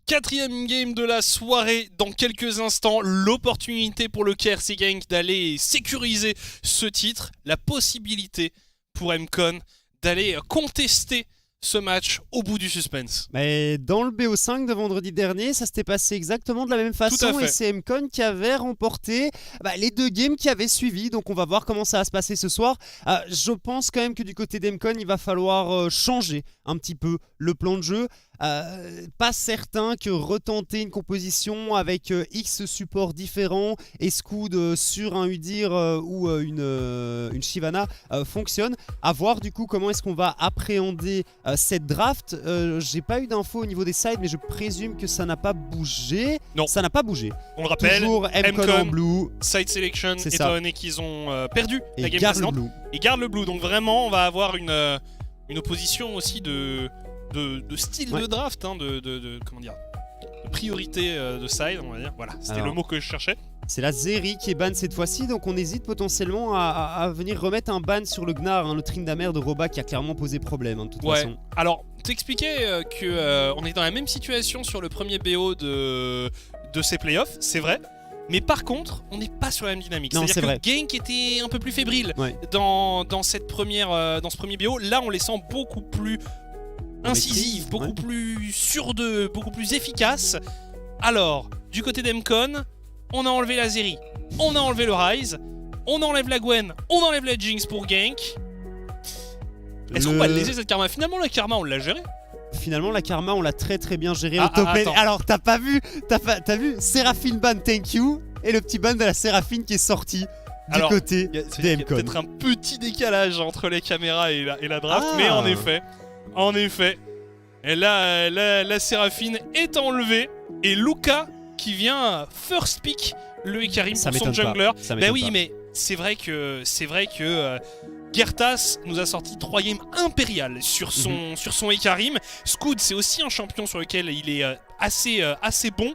Quatrième game de la soirée, dans quelques instants, l'opportunité pour le KRC Gang d'aller sécuriser ce titre, la possibilité pour MCon d'aller contester ce match au bout du suspense. Mais dans le BO5 de vendredi dernier, ça s'était passé exactement de la même façon et c'est MCon qui avait remporté les deux games qui avaient suivi. Donc on va voir comment ça va se passer ce soir. Je pense quand même que du côté d'MCon, il va falloir changer un petit peu le plan de jeu. Pas certain que retenter une composition avec X supports différents et Scoud sur un Udyr ou une Shyvana fonctionne. À voir du coup comment est-ce qu'on va appréhender cette draft. J'ai pas eu d'infos au niveau des sides, mais je présume que ça n'a pas bougé. Non, ça n'a pas bougé. On le rappelle, toujours MCon en blue. Side selection étant donné qu'ils ont perdu la game précédente. Et gardent le blue. Donc vraiment, on va avoir une opposition aussi de style de draft, hein, comment dire, de priorité de side, on va dire. Voilà, c'était le mot que je cherchais. C'est la Zeri qui est ban cette fois-ci, donc on hésite potentiellement à venir remettre un ban sur le Gnar, hein, le Tryndamere de Roba qui a clairement posé problème, hein, de toute façon. Alors, t'expliquais qu'on est dans la même situation sur le premier BO de ces playoffs, c'est vrai. Mais par contre, on n'est pas sur la même dynamique. C'est-à-dire que Gank était un peu plus fébrile dans ce premier BO. Là, on les sent beaucoup plus incisives, beaucoup plus sûres d'eux, beaucoup plus efficaces. Alors, du côté d'MCon, on a enlevé la Zeri, on a enlevé le Ryze, on enlève la Gwen, on enlève la Jinx pour Gank. Est-ce qu'on va laisser cette Karma? Finalement, la Karma, on l'a gérée. Finalement, la Karma, on l'a très bien gérée au top lane. Alors, t'as vu Séraphine ban, thank you, et le petit ban de la Séraphine qui est sorti du côté de MCon. Il y a peut-être un petit décalage entre les caméras et la draft, mais en effet, la Séraphine est enlevée, et Luca qui vient first pick le Hecarim pour son jungler. Ben oui, mais c'est vrai que Gertas nous a sorti 3 games impériales sur son Hecarim. Scoud, c'est aussi un champion sur lequel il est assez bon.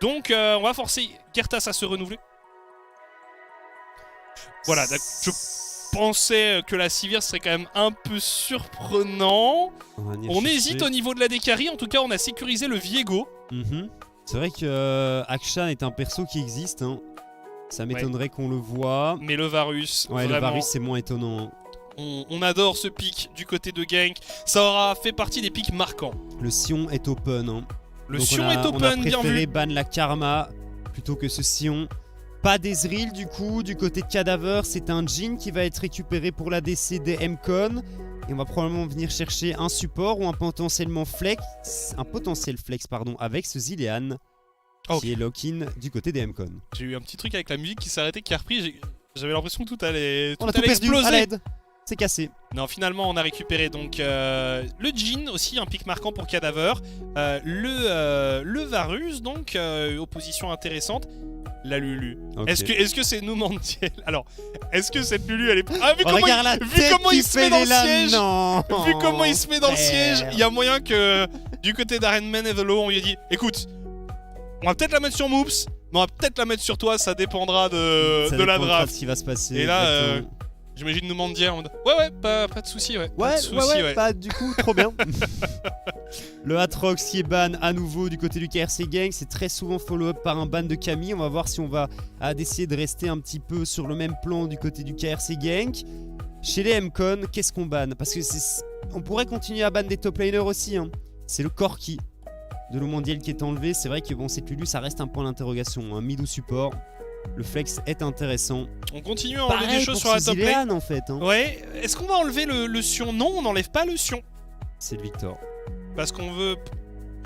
Donc on va forcer Gertas à se renouveler. Voilà, je pensais que la Sivir serait quand même un peu surprenant. On hésite au niveau de la Dekari. En tout cas, on a sécurisé le Viego. C'est vrai que Akshan est un perso qui existe, hein. Ça m'étonnerait qu'on le voit. Mais le Varus, le Varus c'est moins étonnant. On adore ce pick du côté de Gank. Ça aura fait partie des picks marquants. Le Sion est open, hein. Le Sion est open, bien vu. On a préféré ban la Karma plutôt que ce Sion. Pas d'Ezreal du coup, du côté de Cadaver, c'est un Jhin qui va être récupéré pour la DC des MCon. Et on va probablement venir chercher un support ou un potentiel flex avec ce Zilean qui est lock-in du côté des MCon. J'ai eu un petit truc avec la musique qui s'est arrêtée, qui a repris. J'avais l'impression que tout allait exploser. À l'aide. C'est cassé. Non, finalement, on a récupéré donc le Jhin, aussi un pic marquant pour Cadaver. Le Varus, donc, opposition intéressante. La Lulu. Est-ce que c'est nous Mandiel? Alors, est-ce que cette Lulu, elle est... Ah, vu comment il se met dans le siège, vu comment il se met dans le siège, il y a moyen que du côté d'Ironman et The Low, on lui a dit, écoute, on va peut-être la mettre sur Moops, mais on va peut-être la mettre sur toi, ça dépendra de la draft. De ce qui va se passer. Et là, j'imagine nous Mandiel en mode, pas de soucis, pas du coup, trop bien. Le Atrox qui est ban à nouveau du côté du KRC Gang, c'est très souvent follow-up par un ban de Camille. On va voir si on va essayer de rester un petit peu sur le même plan du côté du KRC Gang. Chez les MCon, qu'est-ce qu'on ban? Parce que on pourrait continuer à ban des top laners aussi, hein. C'est le Corki de l'Omondiel qui est enlevé. C'est vrai que cette Lulu, ça reste un point d'interrogation, hein. Mid ou support, le flex est intéressant. On continue à enlever des choses sur la top lane en fait, hein. Ouais, est-ce qu'on va enlever le Sion? Non, on n'enlève pas le Sion. C'est le Victor. Parce qu'on veut...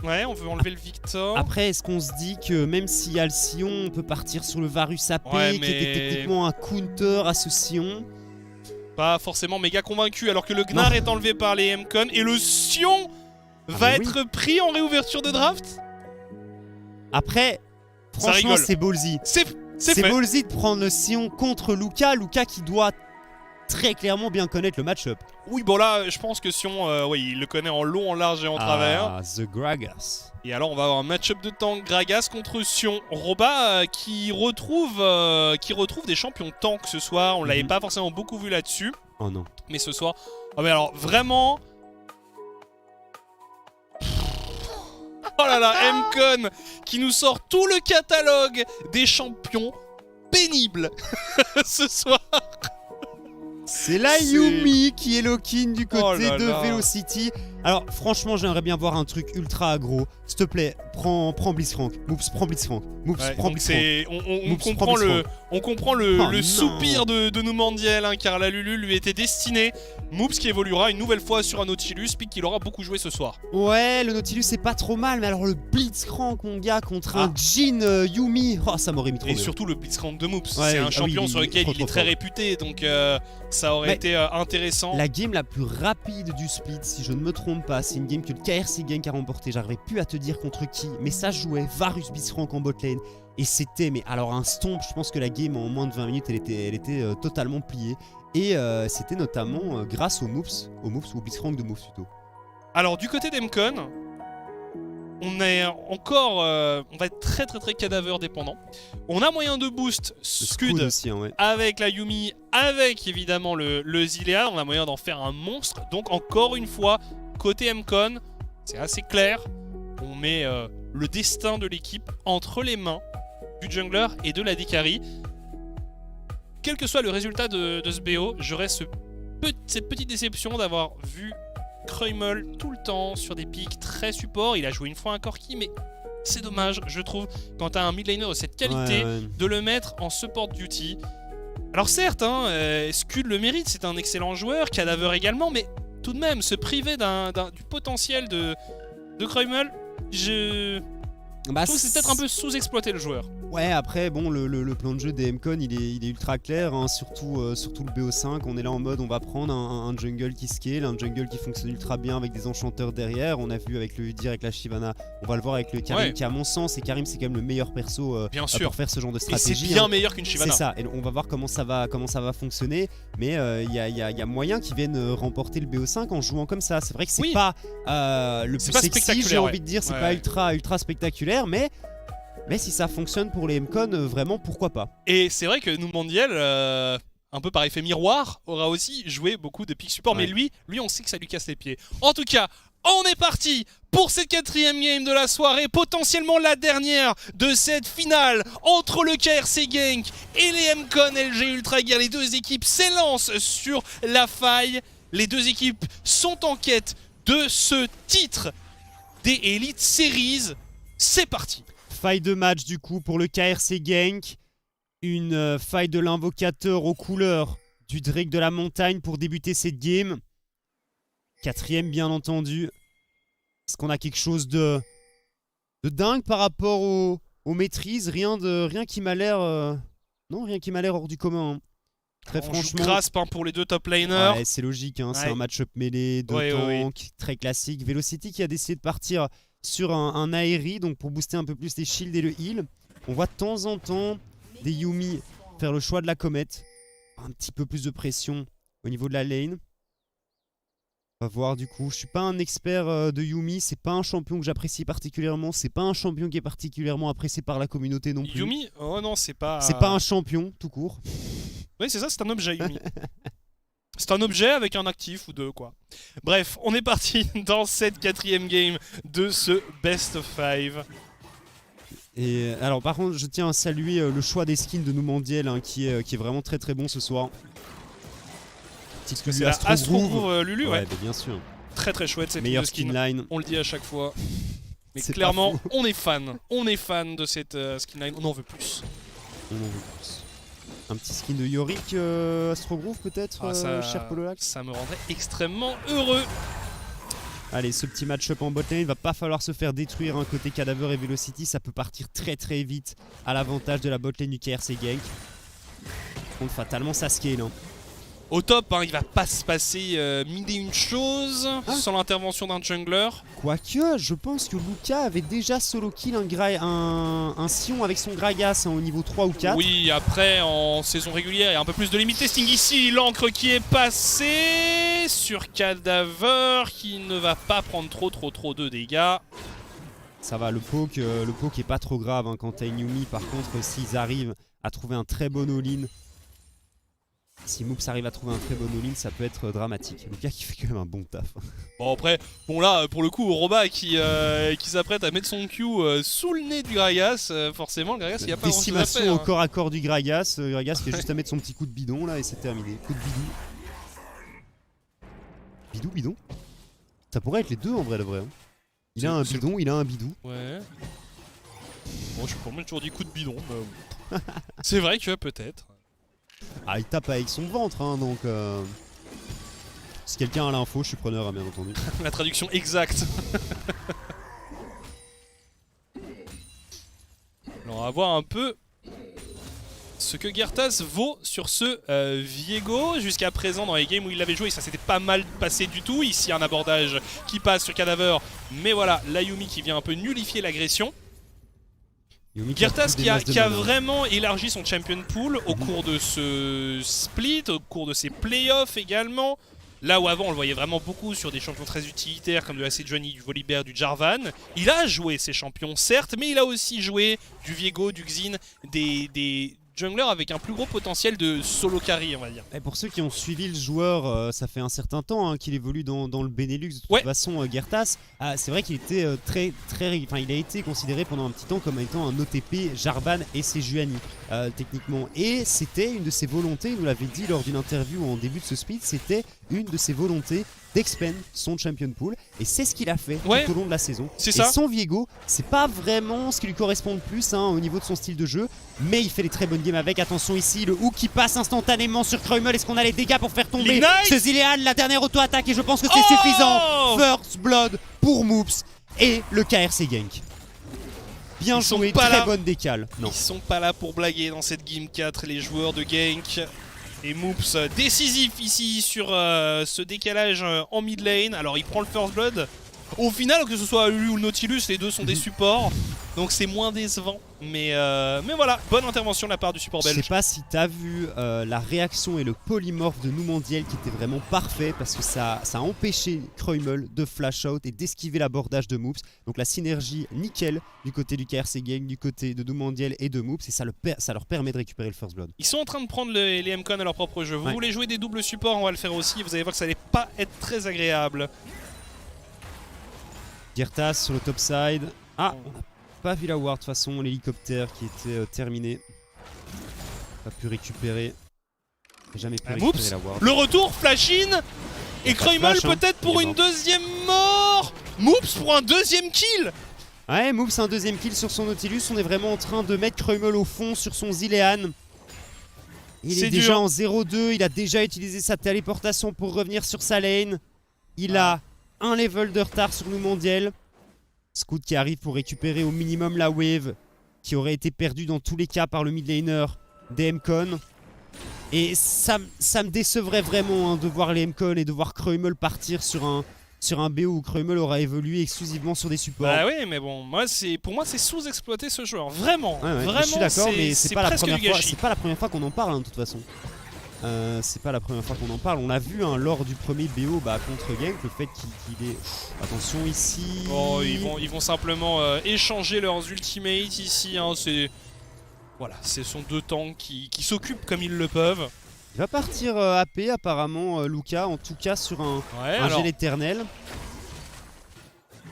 Ouais, on veut enlever le Victor. Après, est-ce qu'on se dit que même s'il y a le Sion, on peut partir sur le Varus AP qui était techniquement un counter à ce Sion? Pas forcément méga convaincu, alors que le Gnar est enlevé par les MCon et le Sion va être pris en réouverture de draft. Après, franchement, c'est ballsy. C'est ballsy de prendre le Sion contre Luca. Luca qui doit très clairement bien connaître le match-up. Oui, bon là, je pense que Sion, il le connaît en long, en large et en travers. The Gragas. Et alors, on va avoir un match-up de tank Gragas contre Sion. Roba qui retrouve des champions tank ce soir. On l'avait pas forcément beaucoup vu là-dessus. Oh non. Mais ce soir... Oh mais alors, vraiment... Oh là là, M-Con qui nous sort tout le catalogue des champions pénibles ce soir. C'est la Yumi qui est lock-in du côté de Velocity. Alors franchement j'aimerais bien voir un truc ultra aggro. S'il te plaît, prends Blitzcrank. Moops, prends Blitzcrank. Moops, prends Blitzcrank. On comprend le soupir de Numandiel, hein, car la Lulu lui était destinée. Moops qui évoluera une nouvelle fois sur un Nautilus, puis qu'il aura beaucoup joué ce soir. Ouais, le Nautilus c'est pas trop mal, mais alors le Blitzcrank mon gars contre un Jhin Yumi, oh ça m'aurait mis trop. Et surtout le Blitzcrank de Moops, c'est un champion sur lequel il est très réputé, donc ça aurait été intéressant. La game la plus rapide du split, si je ne me trompe pas, c'est une game que le KRC Genk a remportée. J'arriverai plus à te dire contre qui, mais ça jouait Varus Blitzcrank en botlane. Et c'était, mais alors un stomp, je pense que la game en moins de 20 minutes, elle était totalement pliée. Et c'était notamment grâce aux Moops ou Blitzcrank de Moops plutôt. Alors du côté d'M-Con, on est encore, on va être très cadaver dépendant. On a moyen de boost Scud aussi, hein, avec la Yumi, avec évidemment le Zilean. On a moyen d'en faire un monstre. Donc encore une fois, côté M-Con, c'est assez clair. On met le destin de l'équipe entre les mains du jungler et de la D-carry. Quel que soit le résultat de ce BO, j'aurais cette petite déception d'avoir vu Kruimel tout le temps sur des pics très support. Il a joué une fois un Corki, mais c'est dommage, je trouve, quand tu as un mid laner de cette qualité, de le mettre en support duty. Alors certes, hein, Scud le mérite, c'est un excellent joueur, Cadaver également, mais tout de même, se priver du potentiel de Kruimel, je trouve que c'est peut-être un peu sous-exploité le joueur. Ouais, après, bon, le plan de jeu des M-Con, il est ultra clair, hein, surtout le BO5. On est là en mode, on va prendre un jungle qui scale, un jungle qui fonctionne ultra bien avec des enchanteurs derrière. On a vu avec le Udyr, avec la Shyvana, on va le voir avec le Karim, qui à mon sens, et Karim c'est quand même le meilleur perso pour faire ce genre de stratégie. Et c'est bien meilleur qu'une Shyvana. C'est ça, et on va voir comment ça va fonctionner, mais il y a moyen qu'ils viennent remporter le BO5 en jouant comme ça. C'est vrai que c'est pas le plus sexy, j'ai envie de dire, c'est pas ultra spectaculaire, mais si ça fonctionne pour les M-Con, vraiment pourquoi pas. Et c'est vrai que Numandiel, un peu par effet miroir, aura aussi joué beaucoup de pick support, mais lui on sait que ça lui casse les pieds. En tout cas, on est parti pour cette 4ème game de la soirée, potentiellement la dernière de cette finale entre le KRC Genk et les M-Con LG Ultra Gear. Les deux équipes s'élancent sur la faille. Les deux équipes sont en quête de ce titre des Elite Series. C'est parti. Faille de match du coup pour le KRC Genk. Une faille de l'invocateur aux couleurs du Drake de la montagne pour débuter cette game. 4ème bien entendu. Est-ce qu'on a quelque chose de dingue par rapport aux maîtrises? Rien qui m'a l'air... Non, rien qui m'a l'air hors du commun. Hein. Très franchement... grasp pour les deux top laners. Ouais, c'est logique, hein, c'est un match-up mêlé, de tank, très classique. Velocity qui a décidé de partir sur un Aérie, donc pour booster un peu plus les shields et le heal. On voit de temps en temps des Yumi faire le choix de la comète. Un petit peu plus de pression au niveau de la lane. On va voir du coup. Je suis pas un expert de Yumi, c'est pas un champion que j'apprécie particulièrement. C'est pas un champion qui est particulièrement apprécié par la communauté non plus. Yumi, oh non, c'est pas... C'est pas un champion, tout court. Oui, c'est ça, c'est un objet Yumi. C'est un objet avec un actif ou deux, quoi. Bref, on est parti dans cette 4ème game de ce Best of 5. Et alors, par contre, je tiens à saluer le choix des skins de Numandiel, hein, qui est vraiment très bon ce soir. C'est la Astro Groove Lulu, ouais. Bien sûr. Très chouette cette meilleure skin line. On le dit à chaque fois. Mais clairement, on est fan. On est fan de cette skin line. On en veut plus. Un petit skin de Yorick Astro Groove peut-être, cher Pololax. Ça me rendrait extrêmement heureux. Allez, ce petit match-up en botlane, il va pas falloir se faire détruire, hein, côté Cadaver et Velocity, ça peut partir très vite à l'avantage de la botlane du KRC Genk. Par contre, fatalement ça scale. Hein. Au top, hein, il va pas se passer mille et une choses sans l'intervention d'un jungler. Quoique, je pense que Luca avait déjà solo kill un Sion avec son Gragas, hein, au niveau 3 ou 4. Oui, après, en saison régulière, il y a un peu plus de limit testing ici. L'encre qui est passée sur Cadaver, qui ne va pas prendre trop de dégâts. Ça va, le poke est pas trop grave, hein, quand t'as une Yumi. Par contre, s'ils arrivent à trouver un très bon all-in, Si Moops arrive à trouver un très bon all-in, ça peut être dramatique. Lucas qui fait quand même un bon taf. Bon après, bon là pour le coup Roba qui s'apprête à mettre son Q sous le nez du Gragas, forcément le Gragas il n'y a pas grand chose à faire. Décimation au corps à corps du Gragas, Gragas qui a juste à mettre son petit coup de bidon là et c'est terminé. Coup de bidou. Bidou bidon. Ça pourrait être les deux en vrai de vrai. Hein. Il a un bidon, il a un bidou. Ouais. Bon je suis pour moi toujours dit coup de bidon. C'est vrai que peut-être. Ah il tape avec son ventre hein, donc si quelqu'un a l'info je suis preneur hein, bien entendu. La traduction exacte. Alors on va voir un peu ce que Gertas vaut sur ce Viego. Jusqu'à présent dans les games où il l'avait joué ça s'était pas mal passé du tout. Ici un abordage qui passe sur Cadaver. Mais voilà l'Ayumi qui vient un peu nullifier l'agression. Gertas qui a vraiment élargi son champion pool au cours de ce split, au cours de ses playoffs également. Là où avant on le voyait vraiment beaucoup sur des champions très utilitaires comme de la Sejuani, du Volibear, du Jarvan. Il a joué ces champions certes, mais il a aussi joué du Viego, du Xin, des junglers avec un plus gros potentiel de solo carry on va dire. Et pour ceux qui ont suivi le joueur, ça fait un certain temps hein, qu'il évolue dans le Benelux de toute façon Gertas. C'est vrai qu'il était il a été considéré pendant un petit temps comme étant un OTP Jarvan et Sejuani techniquement. Et c'était une de ses volontés, il nous l'avait dit lors d'une interview en début de ce split, c'était une de ses volontés d'expand son champion pool et c'est ce qu'il a fait tout au long de la saison. Et son Viego, c'est pas vraiment ce qui lui correspond le plus hein, au niveau de son style de jeu, mais il fait des très bonnes games avec. Attention ici, le hook qui passe instantanément sur Kruimel. Est-ce qu'on a les dégâts pour faire tomber ce Zilean? La dernière auto-attaque et je pense que c'est suffisant. First Blood pour Moops et le KRC Gank. Bien joué, très bonne décale. Non. Ils sont pas là pour blaguer dans cette game 4 les joueurs de Gank. Et Moops décisif ici sur ce décalage en mid lane. Alors il prend le first blood. Au final que ce soit lui ou le Nautilus, les deux sont des supports. Donc c'est moins décevant. Mais voilà, bonne intervention de la part du support belge. Je sais pas si t'as vu la réaction et le polymorphe de Numandiel qui était vraiment parfait parce que ça a empêché Kruimel de flash out et d'esquiver l'abordage de Moops. Donc la synergie nickel du côté du KRC Gang, du côté de Numandiel et de Moops et ça leur permet de récupérer le first blood. Ils sont en train de prendre les MCon à leur propre jeu. Vous voulez jouer des doubles supports, on va le faire aussi. Vous allez voir que ça allait pas être très agréable. Gertas sur le top side. Ah, on n'a pas vu la ward de toute façon, l'hélicoptère qui était terminé. Pas pu récupérer. Jamais pu récupérer la ward. Le retour, flash in. Et Kruimel peut-être pour une deuxième mort. Moops pour un deuxième kill. Ouais, Moops un deuxième kill sur son Nautilus. On est vraiment en train de mettre Kruimel au fond sur son Zilean. Il est déjà en 0-2. Il a déjà utilisé sa téléportation pour revenir sur sa lane. Il a un level de retard sur Numandiel. Scout qui arrive pour récupérer au minimum la wave qui aurait été perdue dans tous les cas par le mid laner des MCon. Et ça me décevrait vraiment hein, de voir les MCon et de voir Kruimel partir sur un BO où Kruimel aura évolué exclusivement sur des supports. Bah oui, mais bon, pour moi c'est sous-exploité ce joueur, vraiment. Vraiment, je suis d'accord, mais c'est pas la première fois qu'on en parle hein, de toute façon. C'est pas la première fois qu'on en parle. On l'a vu hein, lors du premier BO contre Gank, le fait qu'il est... Attention ici... Oh, ils vont simplement échanger leurs ultimates ici. Hein, voilà, ce sont deux tanks qui s'occupent comme ils le peuvent. Il va partir AP apparemment, Luca, en tout cas sur un gel éternel.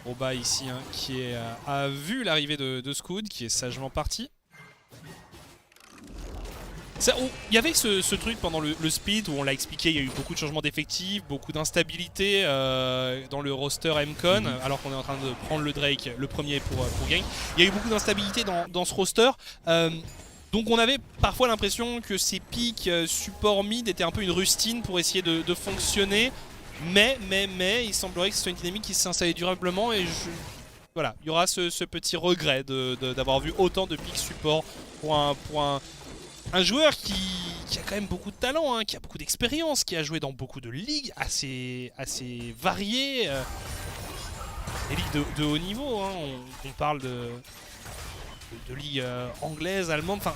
Roba ici hein, qui a vu l'arrivée de Scout, qui est sagement parti. Il y avait ce truc pendant le split où on l'a expliqué, il y a eu beaucoup de changements d'effectifs, beaucoup d'instabilité dans le roster MCon, alors qu'on est en train de prendre le Drake, le premier pour Gank. Il y a eu beaucoup d'instabilité dans ce roster. Donc on avait parfois l'impression que ces pics support mid étaient un peu une rustine pour essayer de fonctionner. Mais il semblerait que ce soit une dynamique qui s'installe durablement et voilà, il y aura ce petit regret d'avoir vu autant de pics support pour un joueur qui a quand même beaucoup de talent, hein, qui a beaucoup d'expérience, qui a joué dans beaucoup de ligues assez variées. Des ligues de haut niveau, hein. On parle de ligues anglaises, allemandes. Enfin,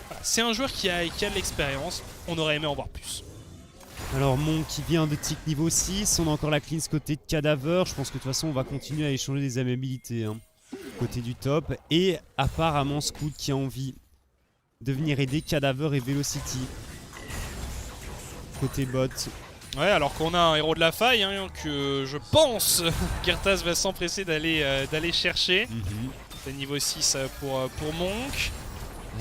voilà, c'est un joueur qui a de l'expérience. On aurait aimé en voir plus. Alors Monk qui vient de tick niveau 6, on a encore la cleanse côté de Cadaver. Je pense que de toute façon on va continuer à échanger des amabilités hein, côté du top. Et apparemment Scout qui a envie de venir aider Cadaver et Velocity. côté bot. Ouais, alors qu'on a un héros de la faille que je pense Girtas va s'empresser d'aller chercher. C'est niveau 6 pour Monk.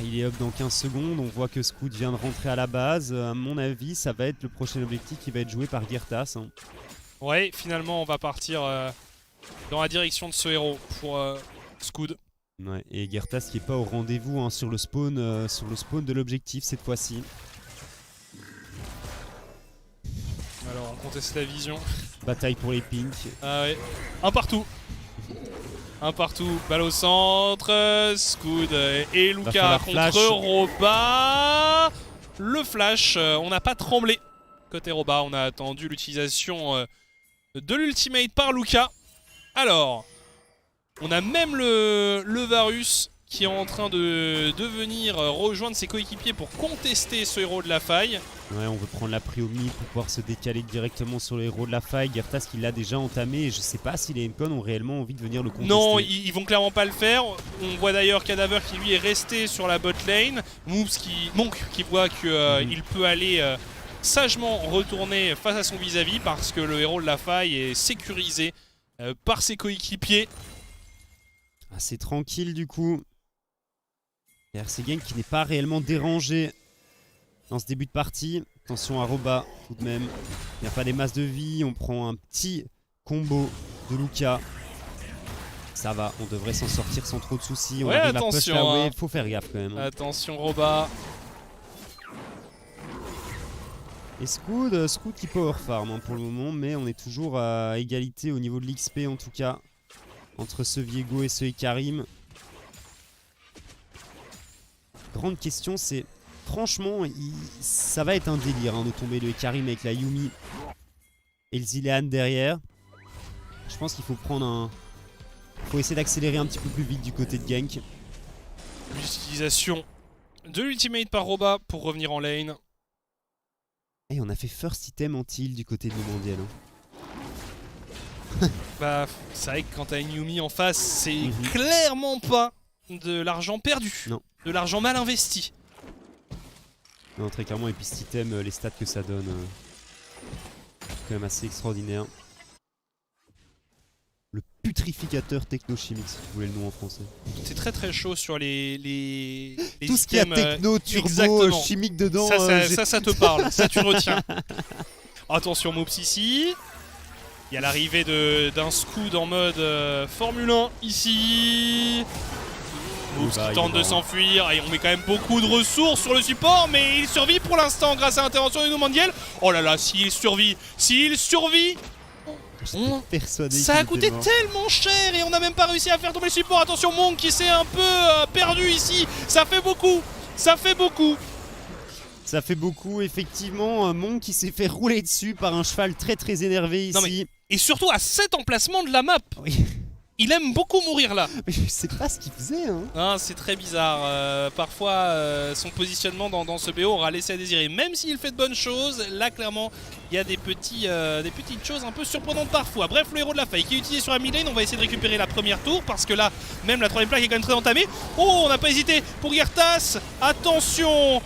Il est up dans 15 secondes, on voit que Scout vient de rentrer à la base. À mon avis, ça va être le prochain objectif qui va être joué par Girtas. Ouais, finalement on va partir dans la direction de ce héros pour Scout. Ouais, et Girtas qui est pas au rendez-vous sur le spawn de l'objectif cette fois-ci. Alors on conteste la vision. Bataille pour les pinks. Ah ouais, un partout. Un partout, balle au centre, Scout et Luka contre Roba. Le flash, on n'a pas tremblé. Côté Roba, on a attendu l'utilisation de l'ultimate par Luka. Alors, on a même le Varus qui est en train de venir rejoindre ses coéquipiers pour contester ce héros de la faille. Ouais, on veut prendre la prio mid pour pouvoir se décaler directement sur le héros de la faille. Girtas qui l'a déjà entamé et je sais pas si les MCon ont réellement envie de venir le contester. Non, ils vont clairement pas le faire. On voit d'ailleurs Cadaver qui lui est resté sur la bot lane. Monk qui voit qu'il peut aller sagement retourner face à son vis-à-vis parce que le héros de la faille est sécurisé par ses coéquipiers. C'est tranquille du coup. RC Gang qui n'est pas réellement dérangé dans ce début de partie. Attention à Roba tout de même. Il n'y a pas des masses de vie. On prend un petit combo de Luka. Ça va, on devrait s'en sortir sans trop de soucis. On arrive à push la wave. Faut faire gaffe quand même. Attention Roba. Et Scout qui power farm pour le moment. Mais on est toujours à égalité au niveau de l'XP en tout cas. Entre ce Viego et ce Ikarim. Grande question, c'est franchement, ça va être un délire de tomber le Ikarim avec la Yuumi et le Zilean derrière. Je pense qu'il faut prendre faut essayer d'accélérer un petit peu plus vite du côté de Gank. L'utilisation de l'ultimate par Roba pour revenir en lane. Et on a fait first item anti-heal du côté de le mondial. Bah, c'est vrai que quand t'as une Yuumi en face, c'est clairement pas de l'argent perdu. Non. De l'argent mal investi. Non, très clairement, et puis cet item, les stats que ça donne, quand même assez extraordinaire. Le putrificateur technochimique, si vous voulez le nom en français. C'est très très chaud sur les tout ce qui a techno, turbo, chimique dedans. Ça te parle, ça tu retiens. Attention Mops ici. Il y a l'arrivée d'un Scout en mode Formule 1 ici. Moves qui tente de s'enfuir et on met quand même beaucoup de ressources sur le support, mais il survit pour l'instant grâce à l'intervention de Nomandiel. Oh là là, s'il survit, ça a coûté tellement cher et on n'a même pas réussi à faire tomber le support. Attention Monk qui s'est un peu perdu ici, ça fait beaucoup. Ça fait beaucoup, effectivement. Monk qui s'est fait rouler dessus par un cheval très très énervé ici. Non, et surtout à cet emplacement de la map. Oui. Il aime beaucoup mourir là. Mais je sais pas ce qu'il faisait. C'est très bizarre. Parfois, son positionnement dans ce BO aura laissé à désirer. Même s'il fait de bonnes choses, là clairement, il y a des petites choses un peu surprenantes parfois. Bref, le héros de la faille qui est utilisé sur la mid lane. On va essayer de récupérer la première tour parce que là, même la troisième plaque est quand même très entamée. Oh, on n'a pas hésité pour Girtas. Attention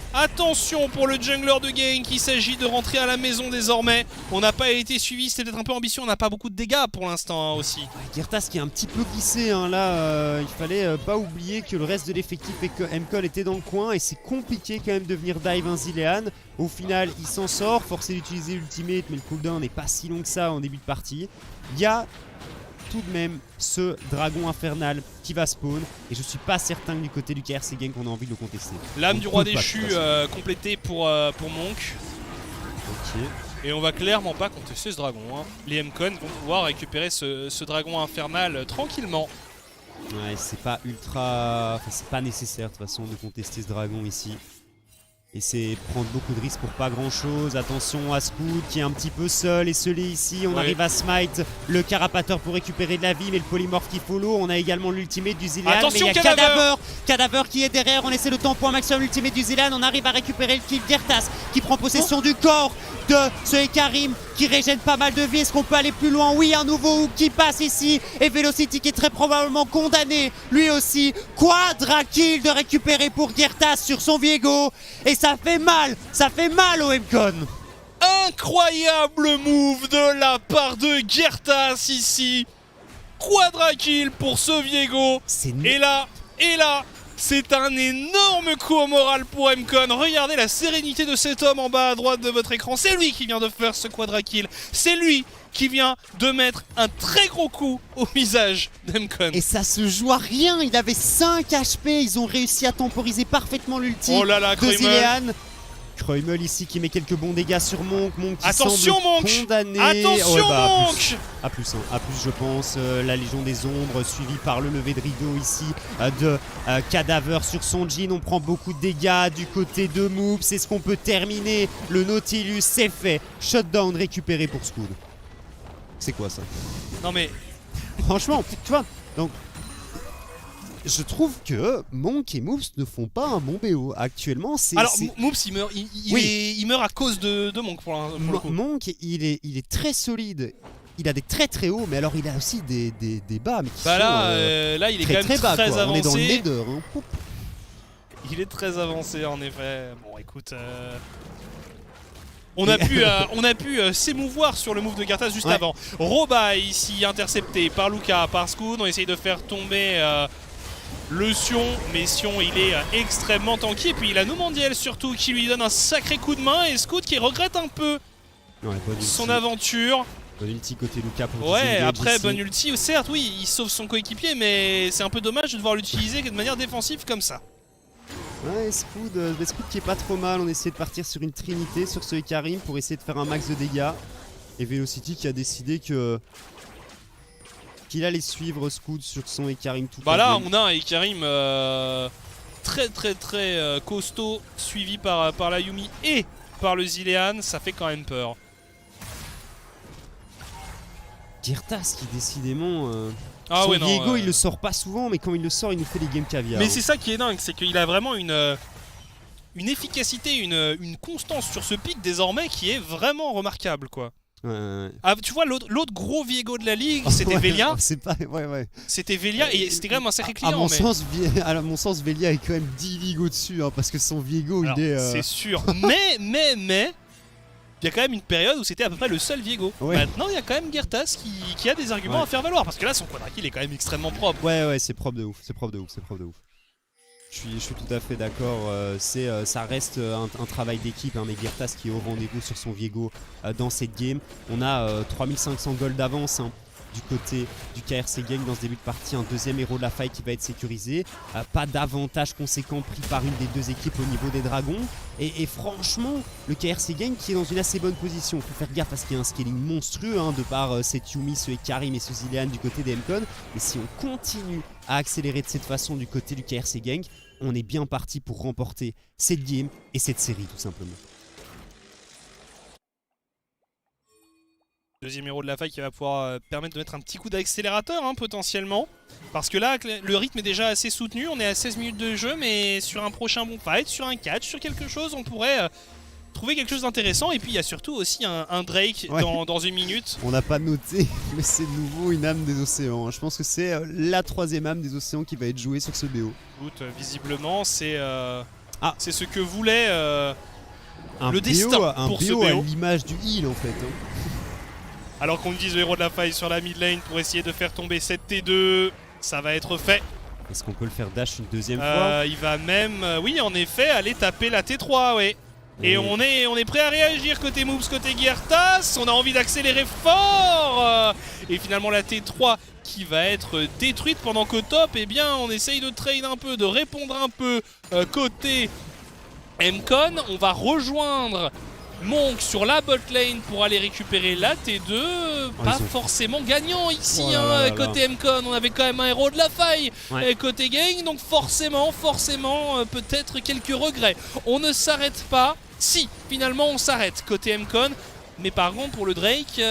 pour le jungler de Gank. Il s'agit de rentrer à la maison désormais. On n'a pas été suivi, c'était peut-être un peu ambitieux. On n'a pas beaucoup de dégâts pour l'instant aussi. Girtas qui est un petit peu glissé là, il fallait pas oublier que le reste de l'effectif et que MCOL était dans le coin et c'est compliqué quand même de venir dive un Zilean. Au final il s'en sort, forcé d'utiliser l'ultimate mais le cooldown n'est pas si long que ça en début de partie. Il y a tout de même ce dragon infernal qui va spawn et je suis pas certain que du côté du KRC Gang qu'on a envie de le contester. L'âme du roi déchu complétée pour Monk. Ok. Et on va clairement pas contester ce dragon. Les MCon vont pouvoir récupérer ce dragon infernal tranquillement. Ouais, c'est pas ultra... Enfin, c'est pas nécessaire de toute façon de contester ce dragon ici. Et c'est prendre beaucoup de risques pour pas grand chose. Attention à Scout qui est un petit peu seul et scellé ici. On arrive à smite le carapateur pour récupérer de la vie, mais le polymorphe qui follow. On a également l'ultimate du Zilean. Attention, mais il y a Cadaver qui est derrière. On essaie le tempo maximum, l'ultimate du Zilean. On arrive à récupérer le kill. Girtas qui prend possession du corps de ce Ikarim qui régène pas mal de vie. Est-ce qu'on peut aller plus loin? Oui, un nouveau hook qui passe ici. Et Velocity qui est très probablement condamné lui aussi. Quadra kill de récupérer pour Girtas sur son Viego. Et ça fait mal au MCon. Incroyable move de la part de Gertas ici. Quadra kill pour ce Viego. Et là, c'est un énorme coup au moral pour Mcon. Regardez la sérénité de cet homme en bas à droite de votre écran. C'est lui qui vient de faire ce quadra kill. C'est lui qui vient de mettre un très gros coup au visage d'Mcon. Et ça se joue à rien. Il avait 5 HP. Ils ont réussi à temporiser parfaitement l'ulti de Zilean. Kreumel ici qui met quelques bons dégâts sur Monk. Monk qui attention semble Monk condamné. Attention Monk A plus, je pense. La Légion des Ombres suivie par le lever de rideau ici de Cadaver sur son jean. On prend beaucoup de dégâts du côté de Moops. C'est ce qu'on peut terminer. Le Nautilus, c'est fait. Shutdown récupéré pour Scoud. C'est quoi ça? Non mais... Franchement, tu vois, donc... Je trouve que Monk et Moops ne font pas un bon BO. Actuellement, c'est... Alors, Moops, il meurt à cause de Monk pour le coup. Monk, il est très solide. Il a des très hauts, mais alors il a aussi des bas. Mais qui sont, là, il est quand même très avancé. On est dans le Nether. Hein. Il est très avancé, en effet. Bon, écoute... On a pu s'émouvoir sur le move de Gertas juste avant. Roba ici intercepté par Luca, par Scoud. On essaye de faire tomber le Sion, mais Sion il est extrêmement tanky. Et puis il a Nomandiel surtout qui lui donne un sacré coup de main. Et Scoud qui regrette un peu son aventure. Bon ulti côté Luca pour après bon ulti, certes oui, il sauve son coéquipier, mais c'est un peu dommage de devoir l'utiliser de manière défensive comme ça. Ouais, Scoud qui est pas trop mal. On essaie de partir sur une trinité sur ce Ikarim pour essayer de faire un max de dégâts. Et Velocity qui a décidé qu'il allait suivre Scoud sur son Ikarim tout là on a un Ikarim très costaud, suivi par la Yumi et par le Zilean. Ça fait quand même peur. Gertas qui décidément... son Viego il le sort pas souvent, mais quand il le sort il nous fait des games caviar. Mais c'est ça qui est dingue, c'est qu'il a vraiment une efficacité, une constance sur ce pic désormais qui est vraiment remarquable quoi. Tu vois l'autre gros Viego de la ligue c'était Velia. C'était Velia et c'était quand même un sacré client. À mon sens Velia est quand même 10 ligues au-dessus hein, parce que son Viego il est... C'est sûr, mais... Il y a quand même une période où c'était à peu près le seul Viego. Maintenant, il y a quand même Gertas qui a des arguments à faire valoir. Parce que là, son quadra kill est quand même extrêmement propre. Ouais, c'est propre de ouf. Je suis tout à fait d'accord. Ça reste un travail d'équipe. Hein, mais Gertas qui est au rendez-vous sur son Viego dans cette game. On a 3500 gold d'avance. Hein. Du côté du KRC Gang dans ce début de partie, un deuxième héros de la faille qui va être sécurisé, pas d'avantage conséquent pris par une des deux équipes au niveau des dragons et franchement le KRC Gang qui est dans une assez bonne position. Faut faire gaffe parce qu'il y a un scaling monstrueux hein, de par cette Yumi, ce Ikarim et ce Zilean du côté des Mcon, mais si on continue à accélérer de cette façon du côté du KRC Gang, on est bien parti pour remporter cette game et cette série tout simplement. Deuxième héros de la faille qui va pouvoir permettre de mettre un petit coup d'accélérateur hein, potentiellement. Parce que là, le rythme est déjà assez soutenu. On est à 16 minutes de jeu, mais sur un prochain bon fight, sur un catch, sur quelque chose, on pourrait trouver quelque chose d'intéressant. Et puis il y a surtout aussi un Drake dans une minute. On n'a pas noté, mais c'est de nouveau une âme des océans. Je pense que c'est la troisième âme des océans qui va être jouée sur ce BO. Visiblement, c'est ce que voulait le destin pour ce BO. À l'image du heal en fait. Hein. Alors qu'on utilise le héros de la faille sur la mid lane pour essayer de faire tomber cette T2, ça va être fait. Est-ce qu'on peut le faire dash une deuxième fois? Il va même, oui en effet, aller taper la T3, ouais. Et on est prêt à réagir côté Moops, côté Gertas. On a envie d'accélérer fort. Et finalement la T3 qui va être détruite pendant qu'au top, eh bien on essaye de trade un peu, de répondre un peu côté Mcon. On va rejoindre Monk sur la bot lane pour aller récupérer la T2, pas forcément gagnant ici côté Mcon. On avait quand même un héros de la faille côté gang, donc forcément peut-être quelques regrets. On ne s'arrête pas, si finalement on s'arrête côté Mcon, mais par contre pour le Drake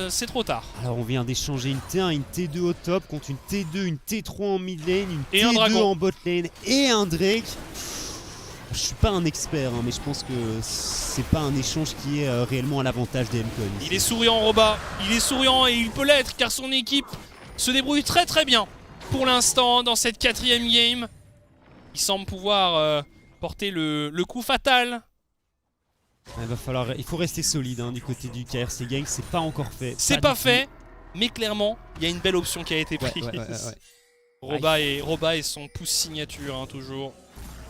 c'est trop tard. Alors on vient d'échanger une T1, une T2 au top contre une T2, une T3 en mid lane, une et T2 en bot lane et un Drake. Je suis pas un expert, hein, mais je pense que c'est pas un échange qui est réellement à l'avantage des Mcon. Il est souriant, Roba. Il est souriant et il peut l'être car son équipe se débrouille très bien pour l'instant dans cette quatrième game. Il semble pouvoir porter le coup fatal Il faut rester solide hein, du côté du KRC Gang, c'est pas encore fait. C'est pas fait, mais clairement, il y a une belle option qui a été prise. Roba et son pouce signature, hein, toujours.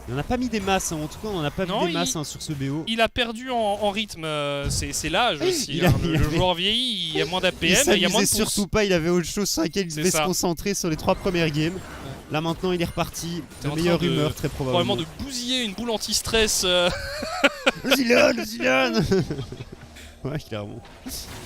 On n'a pas mis des masses, hein. En tout cas on n'en a pas mis des masses hein, sur ce BO. Il a perdu en rythme, c'est l'âge aussi. Le joueur vieillit, il y a moins d'APM, il y a moins de pouces. Surtout pas, il avait autre chose sur laquelle il devait se concentrer sur les 3 premières games. Là maintenant il est reparti, de meilleure humeur très probablement. Probablement de bousiller une boule anti-stress. Le Zillion Ouais, clairement.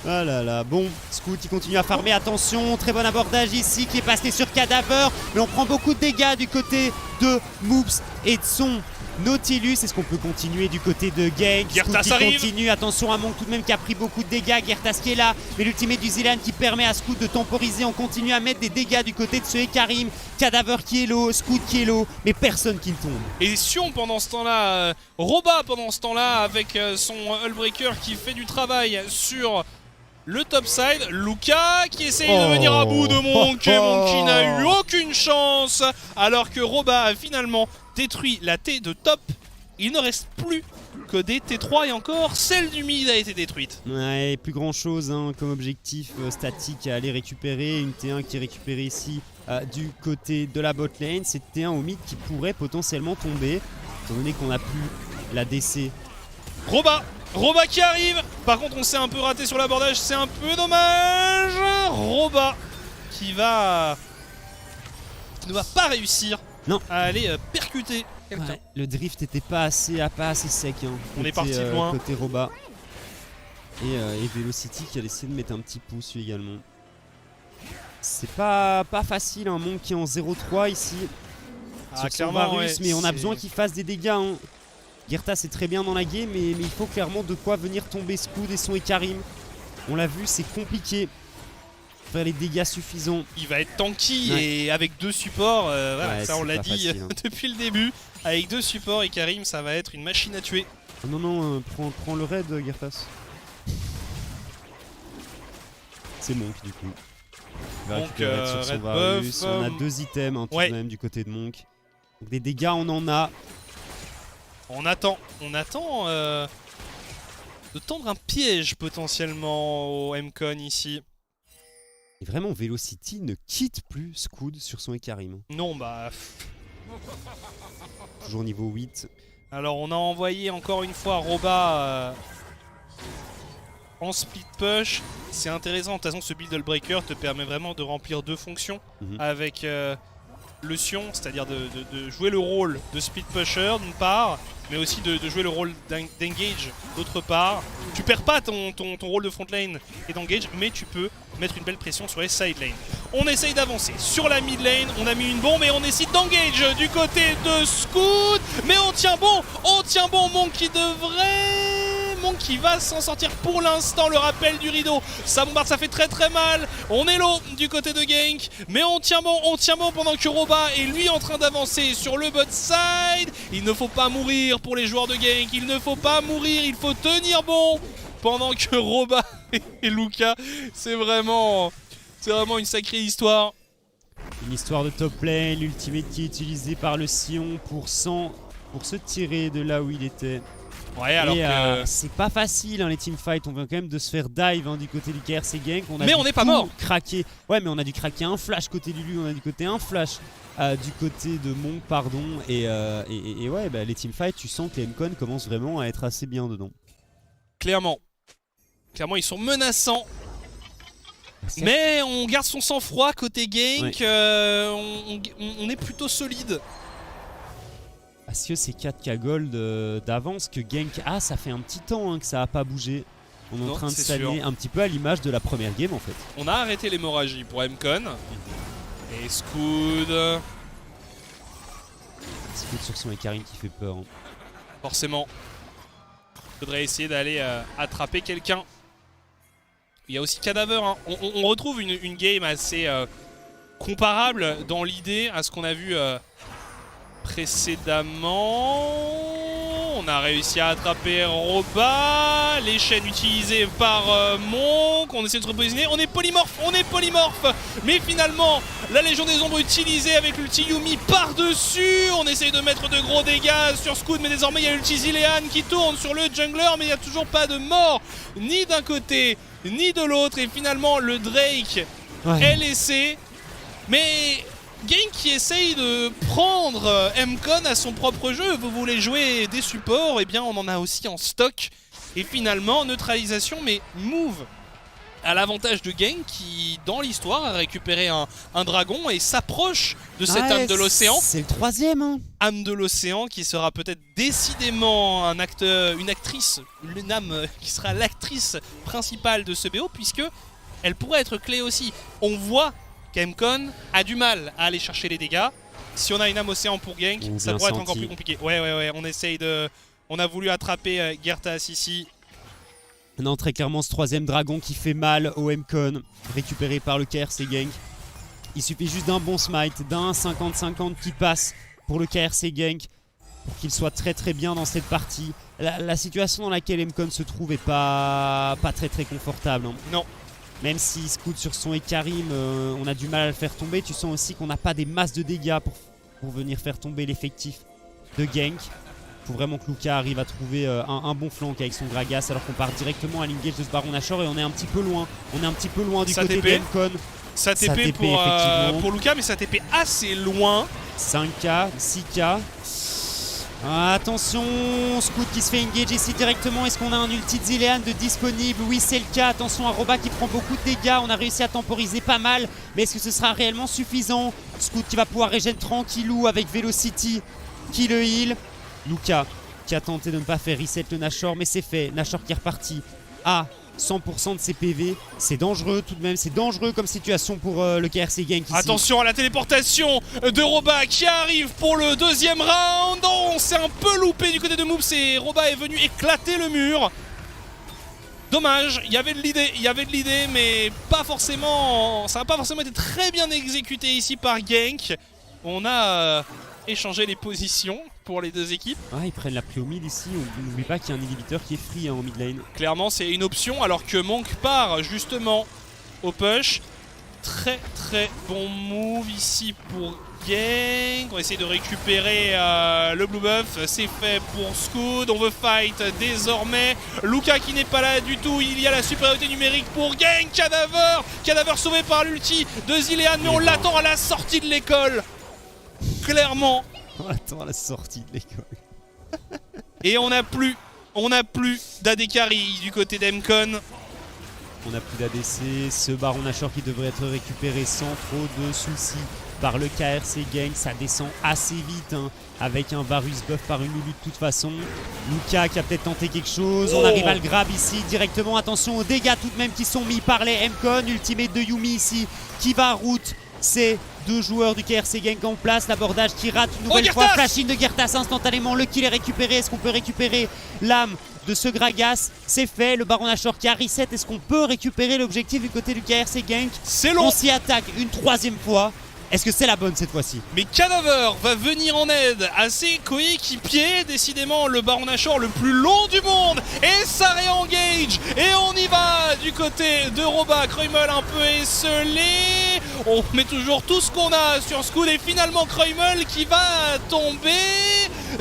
Ah là là, bon, Scout il continue à farmer, attention, très bon abordage ici qui est passé sur Cadaver, mais on prend beaucoup de dégâts du côté de Moops et de son Nautilus. Est-ce qu'on peut continuer du côté de Gang? Gertas arrive. Continue, attention à Monk tout de même qui a pris beaucoup de dégâts, Gertas qui est là, mais l'ultimate du Zilan qui permet à Scout de temporiser. On continue à mettre des dégâts du côté de ce Ekarim, Cadaver qui est low, Scout qui est low, mais personne qui ne tombe. Et Sion pendant ce temps-là, Roba pendant ce temps-là avec son Hullbreaker qui fait du travail sur le topside. Luca qui essaye de venir à bout de Monk, Monk qui n'a eu aucune chance, alors que Roba a finalement détruit la T de top. Il ne reste plus que des T3 et encore celle du mid a été détruite. Ouais, plus grand chose hein, comme objectif statique à aller récupérer. Une T1 qui est récupérée ici du côté de la bot lane. C'est T1 au mid qui pourrait potentiellement tomber, étant donné qu'on n'a plus la DC. Roba qui arrive. Par contre on s'est un peu raté sur l'abordage, c'est un peu dommage. Roba qui ne va pas réussir à aller percuter quelqu'un. Ouais, le drift n'était pas assez sec hein, on est parti de loin côté Roba. Et Velocity qui a essayé de mettre un petit pouce lui également. C'est pas facile, un Monk qui est en 0-3 ici. Sur clairement, Varus, mais on a besoin qu'il fasse des dégâts. Hein. Gertas est très bien dans la game, mais il faut clairement de quoi venir tomber Scout et son Ekarim. On l'a vu, c'est compliqué. Faire les dégâts suffisants. Il va être tanky et avec 2 supports, voilà, ça on l'a dit facile, hein. Depuis le début. Avec 2 supports et Karim, ça va être une machine à tuer. Oh non, prends le raid, Gertas. C'est Monk du coup. Il va récupérer sur son Varus. On a 2 items hein, tout de même du côté de Monk. Donc des dégâts on en a. On attend de tendre un piège potentiellement au M-Con ici. Et vraiment Velocity ne quitte plus Scout sur son Ekarim. Non bah... Toujours niveau 8. Alors on a envoyé encore une fois Roba en split push. C'est intéressant, de toute façon ce build Hullbreaker te permet vraiment de remplir 2 fonctions avec le Sion, c'est-à-dire de jouer le rôle de split pusher d'une part, mais aussi de jouer le rôle d'engage d'autre part. Tu perds pas ton rôle de front lane et d'engage, mais tu peux mettre une belle pression sur les side lane. On essaye d'avancer sur la mid lane, on a mis une bombe et on essaie d'engage du côté de Scout, mais on tient bon, Monk qui va s'en sortir pour l'instant. Le rappel du rideau, ça bombarde, ça fait très mal. On est low du côté de Gank, mais on tient bon pendant que Roba est lui en train d'avancer sur le bot side. Il ne faut pas mourir pour les joueurs de Gank, il ne faut pas mourir, il faut tenir bon pendant que Roba et Luca, c'est vraiment une sacrée histoire. Une histoire de top lane, l'ultimate qui est utilisé par le Sion pour se tirer de là où il était. Ouais, alors c'est pas facile hein, les teamfights, on vient quand même de se faire dive hein, du côté du KRC Gang. Mais on n'est pas mort. Craquer. Ouais, mais on a dû craquer un flash côté Lulu, on a du côté un flash du côté de Monk, pardon. Et ouais, bah, les teamfights, tu sens que les M-Con commencent vraiment à être assez bien dedans. Clairement, ils sont menaçants. Mais on garde son sang-froid côté Gank, on est plutôt solide. Parce que c'est 4K gold d'avance que Gank a, ça fait un petit temps hein, que ça n'a pas bougé. On est en train de stagner un petit peu à l'image de la première game en fait. On a arrêté l'hémorragie pour M-Con. Et Scout sur son Ekarim qui fait peur. Hein. Forcément. Faudrait essayer d'aller attraper quelqu'un. Il y a aussi Cadaver. Hein. On retrouve une game assez comparable dans l'idée à ce qu'on a vu précédemment. On On a réussi à attraper Roba. Les chaînes utilisées par Monk. On essaie de se repositionner. On est polymorphe. Mais finalement, la Légion des Ombres utilisée avec l'ulti Yuumi par-dessus. On essaye de mettre de gros dégâts sur Scout. Mais désormais, il y a l'ulti Zilean qui tourne sur le jungler. Mais il n'y a toujours pas de mort. Ni d'un côté, ni de l'autre. Et finalement, le Drake est laissé. Mais Genk qui essaye de prendre MCON à son propre jeu. Vous voulez jouer des supports, et bien on en a aussi en stock. Et finalement, neutralisation, mais Move à l'avantage de Genk qui, dans l'histoire, a récupéré un dragon et s'approche de cette âme de l'océan. C'est le 3e. Hein. Âme de l'océan qui sera peut-être décidément une actrice, une âme qui sera l'actrice principale de ce BO, puisque elle pourrait être clé aussi. On voit qu'MCON a du mal à aller chercher les dégâts. Si on a une âme océan pour Genk, ça pourrait être encore plus compliqué. Ouais, on essaye de... On a voulu attraper Gertas ici. Non, très clairement, ce 3e dragon qui fait mal au MCON, récupéré par le KRC Genk. Il suffit juste d'un bon smite, d'un 50-50 qui passe pour le KRC Genk, pour qu'il soit très bien dans cette partie. La situation dans laquelle MCON se trouve est pas très confortable. Hein. Non. Même si Scout sur son Ekarim, on a du mal à le faire tomber. Tu sens aussi qu'on n'a pas des masses de dégâts pour venir faire tomber l'effectif de Genk. Il faut vraiment que Luka arrive à trouver un bon flank avec son Gragas, alors qu'on part directement à l'engage de ce Baron Nashor et on est un petit peu loin. On est un petit peu loin du côté de MCON. Ça TP pour Luka, mais ça TP assez loin. 5K, 6K. Attention, Scout qui se fait engage ici directement. Est-ce qu'on a un ulti de Zilean de disponible? Oui, c'est le cas. Attention à Roba qui prend beaucoup de dégâts. On a réussi à temporiser pas mal. Mais est-ce que ce sera réellement suffisant? Scout qui va pouvoir régénérer tranquillou avec Velocity qui le heal. Luka qui a tenté de ne pas faire reset le Nashor, mais c'est fait. Nashor qui est reparti à 100% de ses PV. C'est dangereux tout de même, c'est dangereux comme situation pour le KRC Genk ici. Attention à la téléportation de Roba qui arrive pour le 2e round. Oh, on s'est un peu loupé du côté de Moops et Roba est venu éclater le mur. Dommage, il y avait de l'idée, mais pas forcément. Ça n'a pas forcément été très bien exécuté ici par Genk. On a échangé les positions pour les deux équipes. Ils prennent la prio mid ici. On n'oublie pas qu'il y a un inhibiteur qui est free en mid lane. Clairement, c'est une option alors que Monk part justement au push. Très bon move ici pour Genk. On essaie de récupérer le blue buff. C'est fait pour Scout. On veut fight désormais. Luka qui n'est pas là du tout. Il y a la supériorité numérique pour Genk. Cadaver sauvé par l'ulti de Zilean. Mais on l'attend à la sortie de l'école. Clairement. On attend à la sortie de l'école. Et on n'a plus d'AD carry du côté d'MCON. On n'a plus d'ADC. Ce Baron Nashor qui devrait être récupéré sans trop de soucis par le KRC Genk. Ça descend assez vite avec un Varus buff par une Lulu de toute façon. Luka qui a peut-être tenté quelque chose. On arrive à le grab ici directement. Attention aux dégâts tout de même qui sont mis par les MCON. Ultimate de Yuumi ici qui va en route. C'est 2 joueurs du KRC Genk en place. L'abordage qui rate une nouvelle fois. Flash in de Gertas instantanément. Le kill est récupéré. Est-ce qu'on peut récupérer l'âme de ce Gragas? C'est fait. Le Baron Nashor qui a reset. Est-ce qu'on peut récupérer l'objectif du côté du KRC Genk? C'est long. On s'y attaque une 3e fois. Est-ce que c'est la bonne cette fois-ci? Mais Cadaver va venir en aide à ses coéquipiers. Décidément le Baron Nashor le plus long du monde. Et ça réengage. Et on y va du côté de Roba. Kreumel un peu esselé. On met toujours tout ce qu'on a sur Scout. Et finalement Kreumel qui va tomber.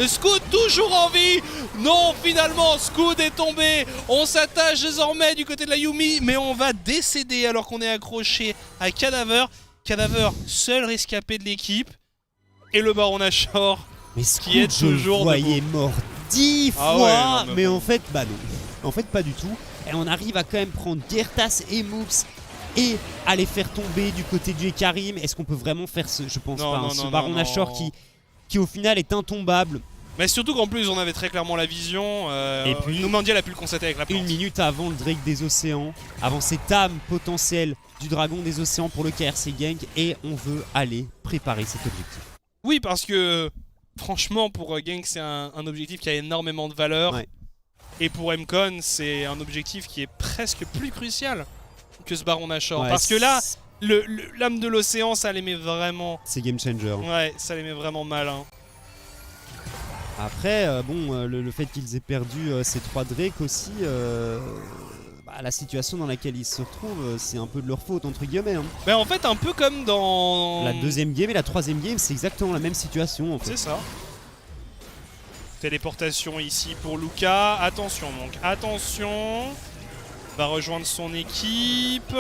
Scout toujours en vie. Non, finalement Scout est tombé. On s'attache désormais du côté de la Yuumi. Mais on va décéder alors qu'on est accroché à Cadaver. Cadaver, seul rescapé de l'équipe. Et le Baron Nashor qui est toujours debout. Je le voyais mort 10 fois, mais en fait, bah non. En fait, pas du tout. Et on arrive à quand même prendre Gertas et Moops et à les faire tomber du côté du Ekarim. Est-ce qu'on peut vraiment faire ce... Je pense pas. Ce Baron Nashor qui au final est intombable. Mais surtout qu'en plus on avait très clairement la vision. Et puis Numandial a pu le constater avec la plante. Une minute avant le Drake des océans, avant cette âme potentielle du dragon des océans pour le KRC Genk, et on veut aller préparer cet objectif. Oui, parce que franchement pour Genk c'est un objectif qui a énormément de valeur. Ouais. Et pour MCON c'est un objectif qui est presque plus crucial que ce Baron Nashor. Ouais, parce que là, l'âme de l'océan ça les met vraiment... C'est game changer. Ouais, ça les met vraiment mal. Après, le fait qu'ils aient perdu ces 3 Drake aussi, la situation dans laquelle ils se retrouvent, c'est un peu de leur faute, entre guillemets. En fait, un peu comme dans... La 2e game et la 3e game, c'est exactement la même situation. En fait. C'est ça. Téléportation ici pour Luka. Attention, donc, attention. Va rejoindre son équipe.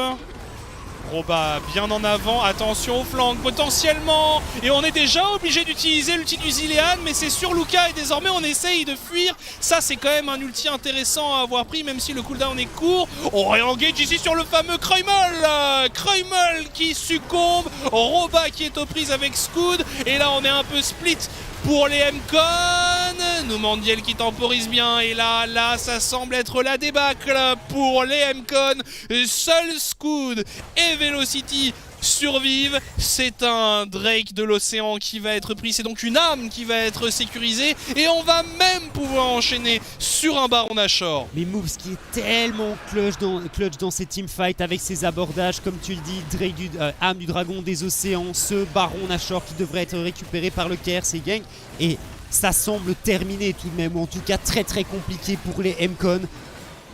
Roba bien en avant, attention au flanc potentiellement. Et on est déjà obligé d'utiliser l'ulti du Zilean, mais c'est sur Luka et désormais on essaye de fuir. Ça c'est quand même un ulti intéressant à avoir pris, même si le cooldown est court. On réengage ici sur le fameux Kruimel. Kruimel qui succombe, Roba qui est aux prises avec Scud. Et là on est un peu split pour les MCON. Noumandiel qui temporise bien. Et là, ça semble être la débâcle pour les MCON. Seul Scud et Velocity survivent. C'est un Drake de l'océan qui va être pris. C'est donc une âme qui va être sécurisée. Et on va même pouvoir enchaîner sur un Baron Nashor. Mais Moves qui est tellement clutch dans ces teamfights avec ses abordages. Comme tu le dis, Drake âme du dragon des océans. Ce Baron Nashor qui devrait être récupéré par le KRC Gang. Et ça semble terminé tout de même. Ou en tout cas très compliqué pour les MCON.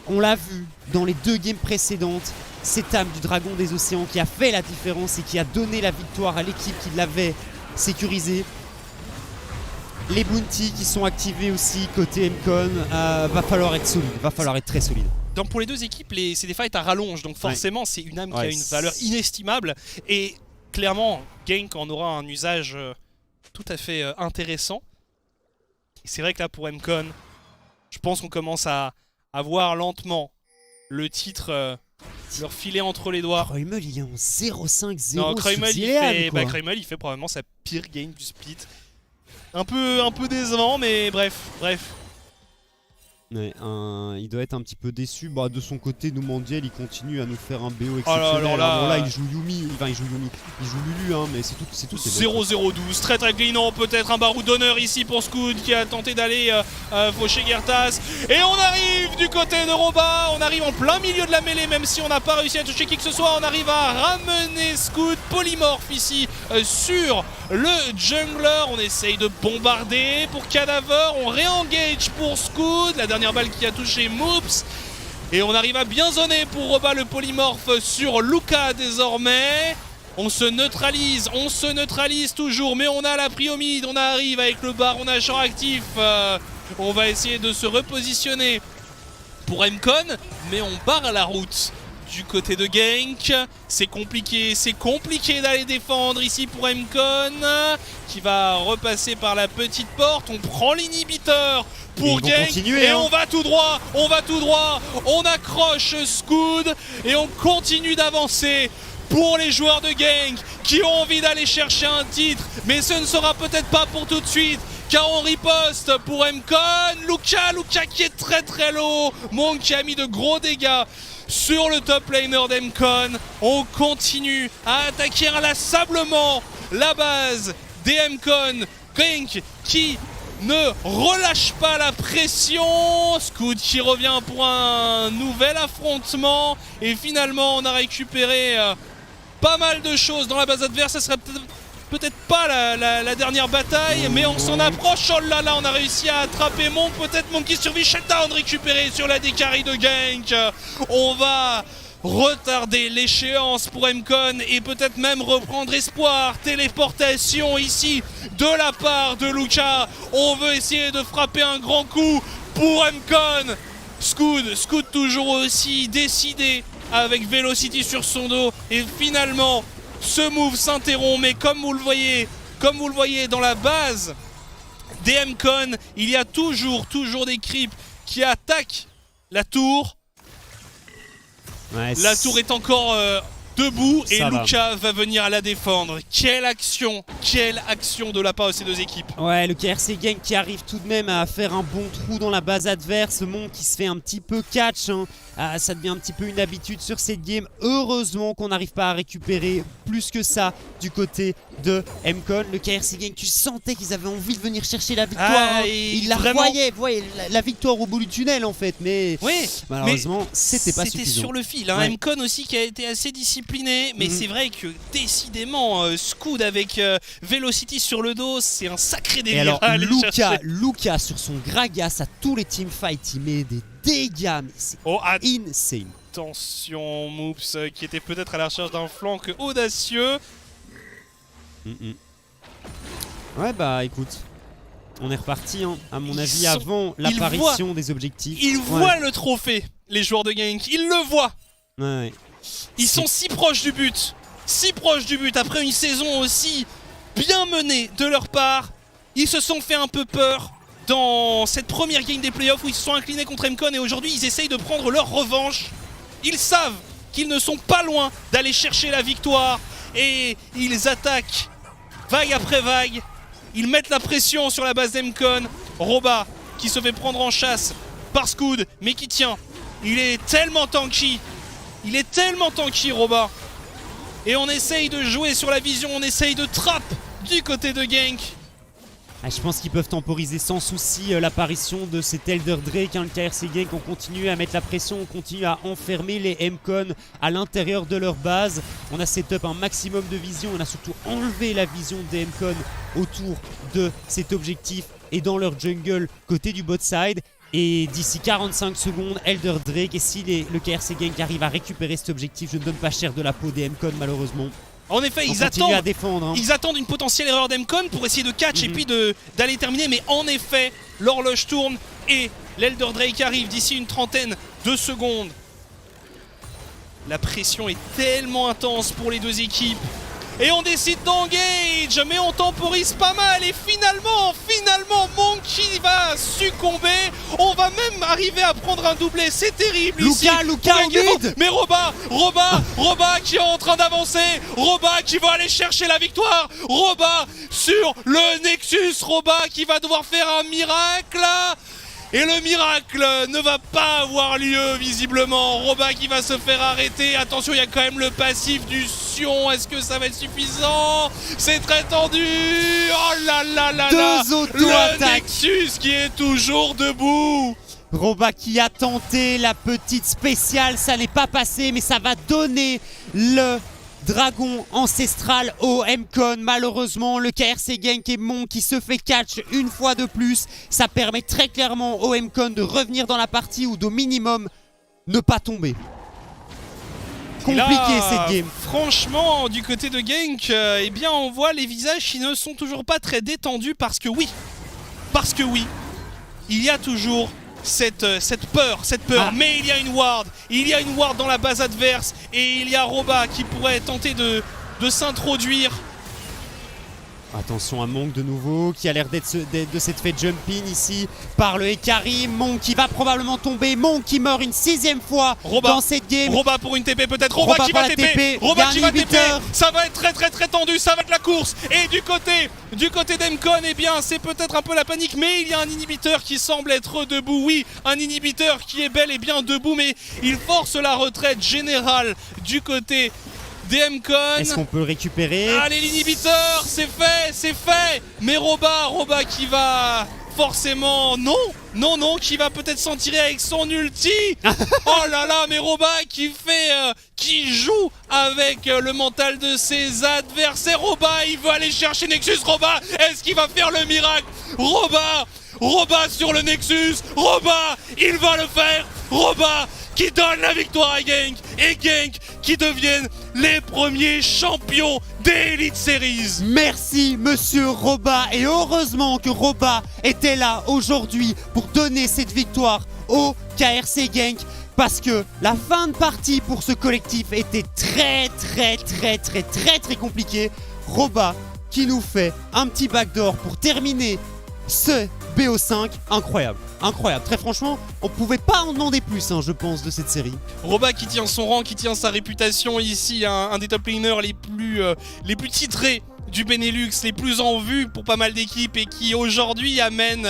On l'a vu dans les 2 games précédentes. Cette âme du dragon des océans qui a fait la différence et qui a donné la victoire à l'équipe qui l'avait sécurisée. Les bounties qui sont activés aussi côté MCON, va falloir être solide, va falloir être très solide. Donc pour les 2 équipes, c'est des fights à rallonge, donc forcément c'est une âme qui a une valeur inestimable. Et clairement, Genk en aura un usage tout à fait intéressant. Et c'est vrai que là pour MCON, je pense qu'on commence à voir lentement le titre... leur filer entre les doigts. Kruimel il est en 0-5-0. Non, Kruimel il fait probablement sa pire game du split. Un peu décevant, mais bref. Ouais, il doit être un petit peu déçu. De son côté, Noumandiel, il continue à nous faire un BO exceptionnel. Là, il joue Yumi. Il joue Lulu, hein, mais c'est tout. 0-0-12, très glissant. Peut-être un baroud d'honneur ici pour Scud qui a tenté d'aller faucher Gertas. Et on arrive du côté de Roba. On arrive en plein milieu de la mêlée, même si on n'a pas réussi à toucher qui que ce soit. On arrive à ramener Scud, polymorphe ici sur le jungler. On essaye de bombarder pour Cadaver. On réengage pour Scud. La dernière balle qui a touché Moops. Et on arrive à bien zoner pour Roba le polymorphe sur Luka désormais. On se neutralise toujours, mais on a la prio mid. On arrive avec le Baron Nashor actif. On va essayer de se repositionner pour MCON, mais on barre la route du côté de Genk. C'est compliqué d'aller défendre ici pour MCON qui va repasser par la petite porte. On prend l'inhibiteur pour Genk et on va tout droit, on accroche Scud et on continue d'avancer pour les joueurs de Genk qui ont envie d'aller chercher un titre, mais ce ne sera peut-être pas pour tout de suite. Car on riposte pour MCON. Luka qui est très low. Monk qui a mis de gros dégâts sur le top laner d'MCON. On continue à attaquer inlassablement la base des MCON. Genk qui ne relâche pas la pression. Scud qui revient pour un nouvel affrontement. Et finalement on a récupéré pas mal de choses dans la base adverse. Ça serait peut-être pas la dernière bataille, mais on s'en approche. Oh là là, on a réussi à attraper Monk. Peut-être Monk qui survit. Shutdown récupéré sur la décarie de Genk. On va retarder l'échéance pour MCON et peut-être même reprendre espoir. Téléportation ici de la part de Luka. On veut essayer de frapper un grand coup pour MCON. Scud toujours aussi décidé avec Velocity sur son dos. Et finalement, ce move s'interrompt, mais comme vous le voyez dans la base des MCON, il y a toujours des creeps qui attaquent la tour. La tour est encore debout et Luka va venir la défendre. Quelle action de la part de ces 2 équipes. Ouais, le KRC Gang qui arrive tout de même à faire un bon trou dans la base adverse. Monk qui se fait un petit peu catch, hein. Ça devient un petit peu une habitude sur cette game. Heureusement qu'on n'arrive pas à récupérer plus que ça du côté de MCon. Le KRC Gang, tu sentais qu'ils avaient envie de venir chercher la victoire. Ils la voyaient, la victoire au bout du tunnel en fait, mais malheureusement c'était pas suffisant. C'était sur le fil, hein. MCon aussi qui a été assez discipliné, mais c'est vrai que décidément Scud avec Velocity sur le dos, c'est un sacré délire. Et alors Luca sur son Gragas à tous les teamfights, il met des dégâts, mais c'est insane. Attention, Moops qui était peut-être à la recherche d'un flanc audacieux. Ouais bah écoute, on est reparti hein, à mon avis avant l'apparition des objectifs. Ils voient le trophée, les joueurs de Genk, ils le voient. Ils sont si proches du but, après une saison aussi bien menée de leur part. Ils se sont fait un peu peur dans cette première game des playoffs où ils se sont inclinés contre MCon et aujourd'hui ils essayent de prendre leur revanche. Ils savent qu'ils ne sont pas loin d'aller chercher la victoire et ils attaquent vague après vague. Ils mettent la pression sur la base d'MCon. Roba qui se fait prendre en chasse par Scud mais qui tient. Il est tellement tanky. Roba. Et on essaye de jouer sur la vision, on essaye de trap du côté de Genk. Je pense qu'ils peuvent temporiser sans souci l'apparition de cet Elder Drake. Le KRC Gang, on continue à mettre la pression, on continue à enfermer les MCon à l'intérieur de leur base. On a set up un maximum de vision, on a surtout enlevé la vision des MCon autour de cet objectif et dans leur jungle côté du bot side. Et d'ici 45 secondes, Elder Drake, et si le KRC Gang arrive à récupérer cet objectif, je ne donne pas cher de la peau des MCon malheureusement. En effet, ils attendent une potentielle erreur d'MCon pour essayer de catch et puis d'aller terminer. Mais en effet, l'horloge tourne et l'Elder Drake arrive d'ici une trentaine de secondes. La pression est tellement intense pour les deux équipes. Et on décide d'engage, mais on temporise pas mal. Et finalement, Monkey va succomber. On va même arriver à prendre un doublé. C'est terrible ici. Luca en mid. Mais Roba qui est en train d'avancer. Roba qui va aller chercher la victoire. Roba sur le Nexus. Roba qui va devoir faire un miracle. Et le miracle ne va pas avoir lieu visiblement. Roba qui va se faire arrêter. Attention, il y a quand même le passif du Sion. Est-ce que ça va être suffisant? C'est très tendu. Oh là là là là. Le Nexus qui est toujours debout. Roba qui a tenté la petite spéciale. Ça n'est pas passé, mais ça va donner le dragon ancestral au MCon. Malheureusement, le KRC Gang et Mon qui se fait catch une fois de plus. Ça permet très clairement au MCon de revenir dans la partie ou d'au minimum ne pas tomber. Compliqué cette game. Franchement, du côté de Genk, eh bien on voit les visages qui ne sont toujours pas très détendus parce que oui, il y a toujours cette peur, mais il y a une ward, dans la base adverse et il y a Roba qui pourrait tenter de s'introduire. Attention à Monk de nouveau qui a l'air d'être de cette fait jump in ici par le Hekari. Monk qui va probablement tomber. Monk qui meurt une 6e fois dans cette game. Roba pour une TP peut-être. Roba qui va TP. Ça va être très tendu. Ça va être la course. Et du côté d'MCon, eh bien c'est peut-être un peu la panique. Mais il y a un inhibiteur qui semble être debout. Oui, un inhibiteur qui est bel et bien debout. Mais il force la retraite générale du côté MCon. Est-ce qu'on peut le récupérer? Allez, l'inhibiteur, c'est fait. Mais Roba qui va forcément... Non, qui va peut-être s'en tirer avec son ulti. Oh là là, mais Roba qui joue avec le mental de ses adversaires. Roba, il veut aller chercher Nexus. Roba, est-ce qu'il va faire le miracle? Roba sur le Nexus. Roba, il va le faire. Roba qui donne la victoire à Genk. Et Genk qui deviennent les premiers champions des Elite Series. Merci monsieur Roba. Et heureusement que Roba était là aujourd'hui pour donner cette victoire au KRC Genk. Parce que la fin de partie pour ce collectif était très compliquée. Roba qui nous fait un petit backdoor pour terminer ce BO5, incroyable. Très franchement, on pouvait pas en demander plus, je pense, de cette série. Roba qui tient son rang, qui tient sa réputation ici, un des top laners les plus titrés du Benelux, les plus en vue pour pas mal d'équipes et qui aujourd'hui amène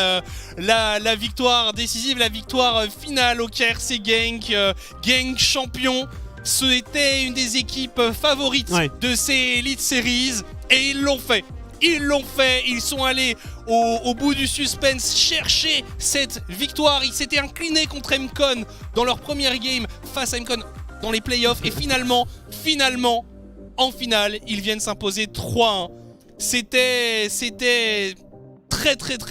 la victoire décisive, la victoire finale au KRC Genk. Genk champion, c'était une des équipes favorites de ces Elite Series. Et ils l'ont fait. Ils sont allés au bout du suspense chercher cette victoire. Ils s'étaient inclinés contre MCon dans leur première game face à MCon dans les playoffs. Et finalement, en finale, ils viennent s'imposer 3-1. C'était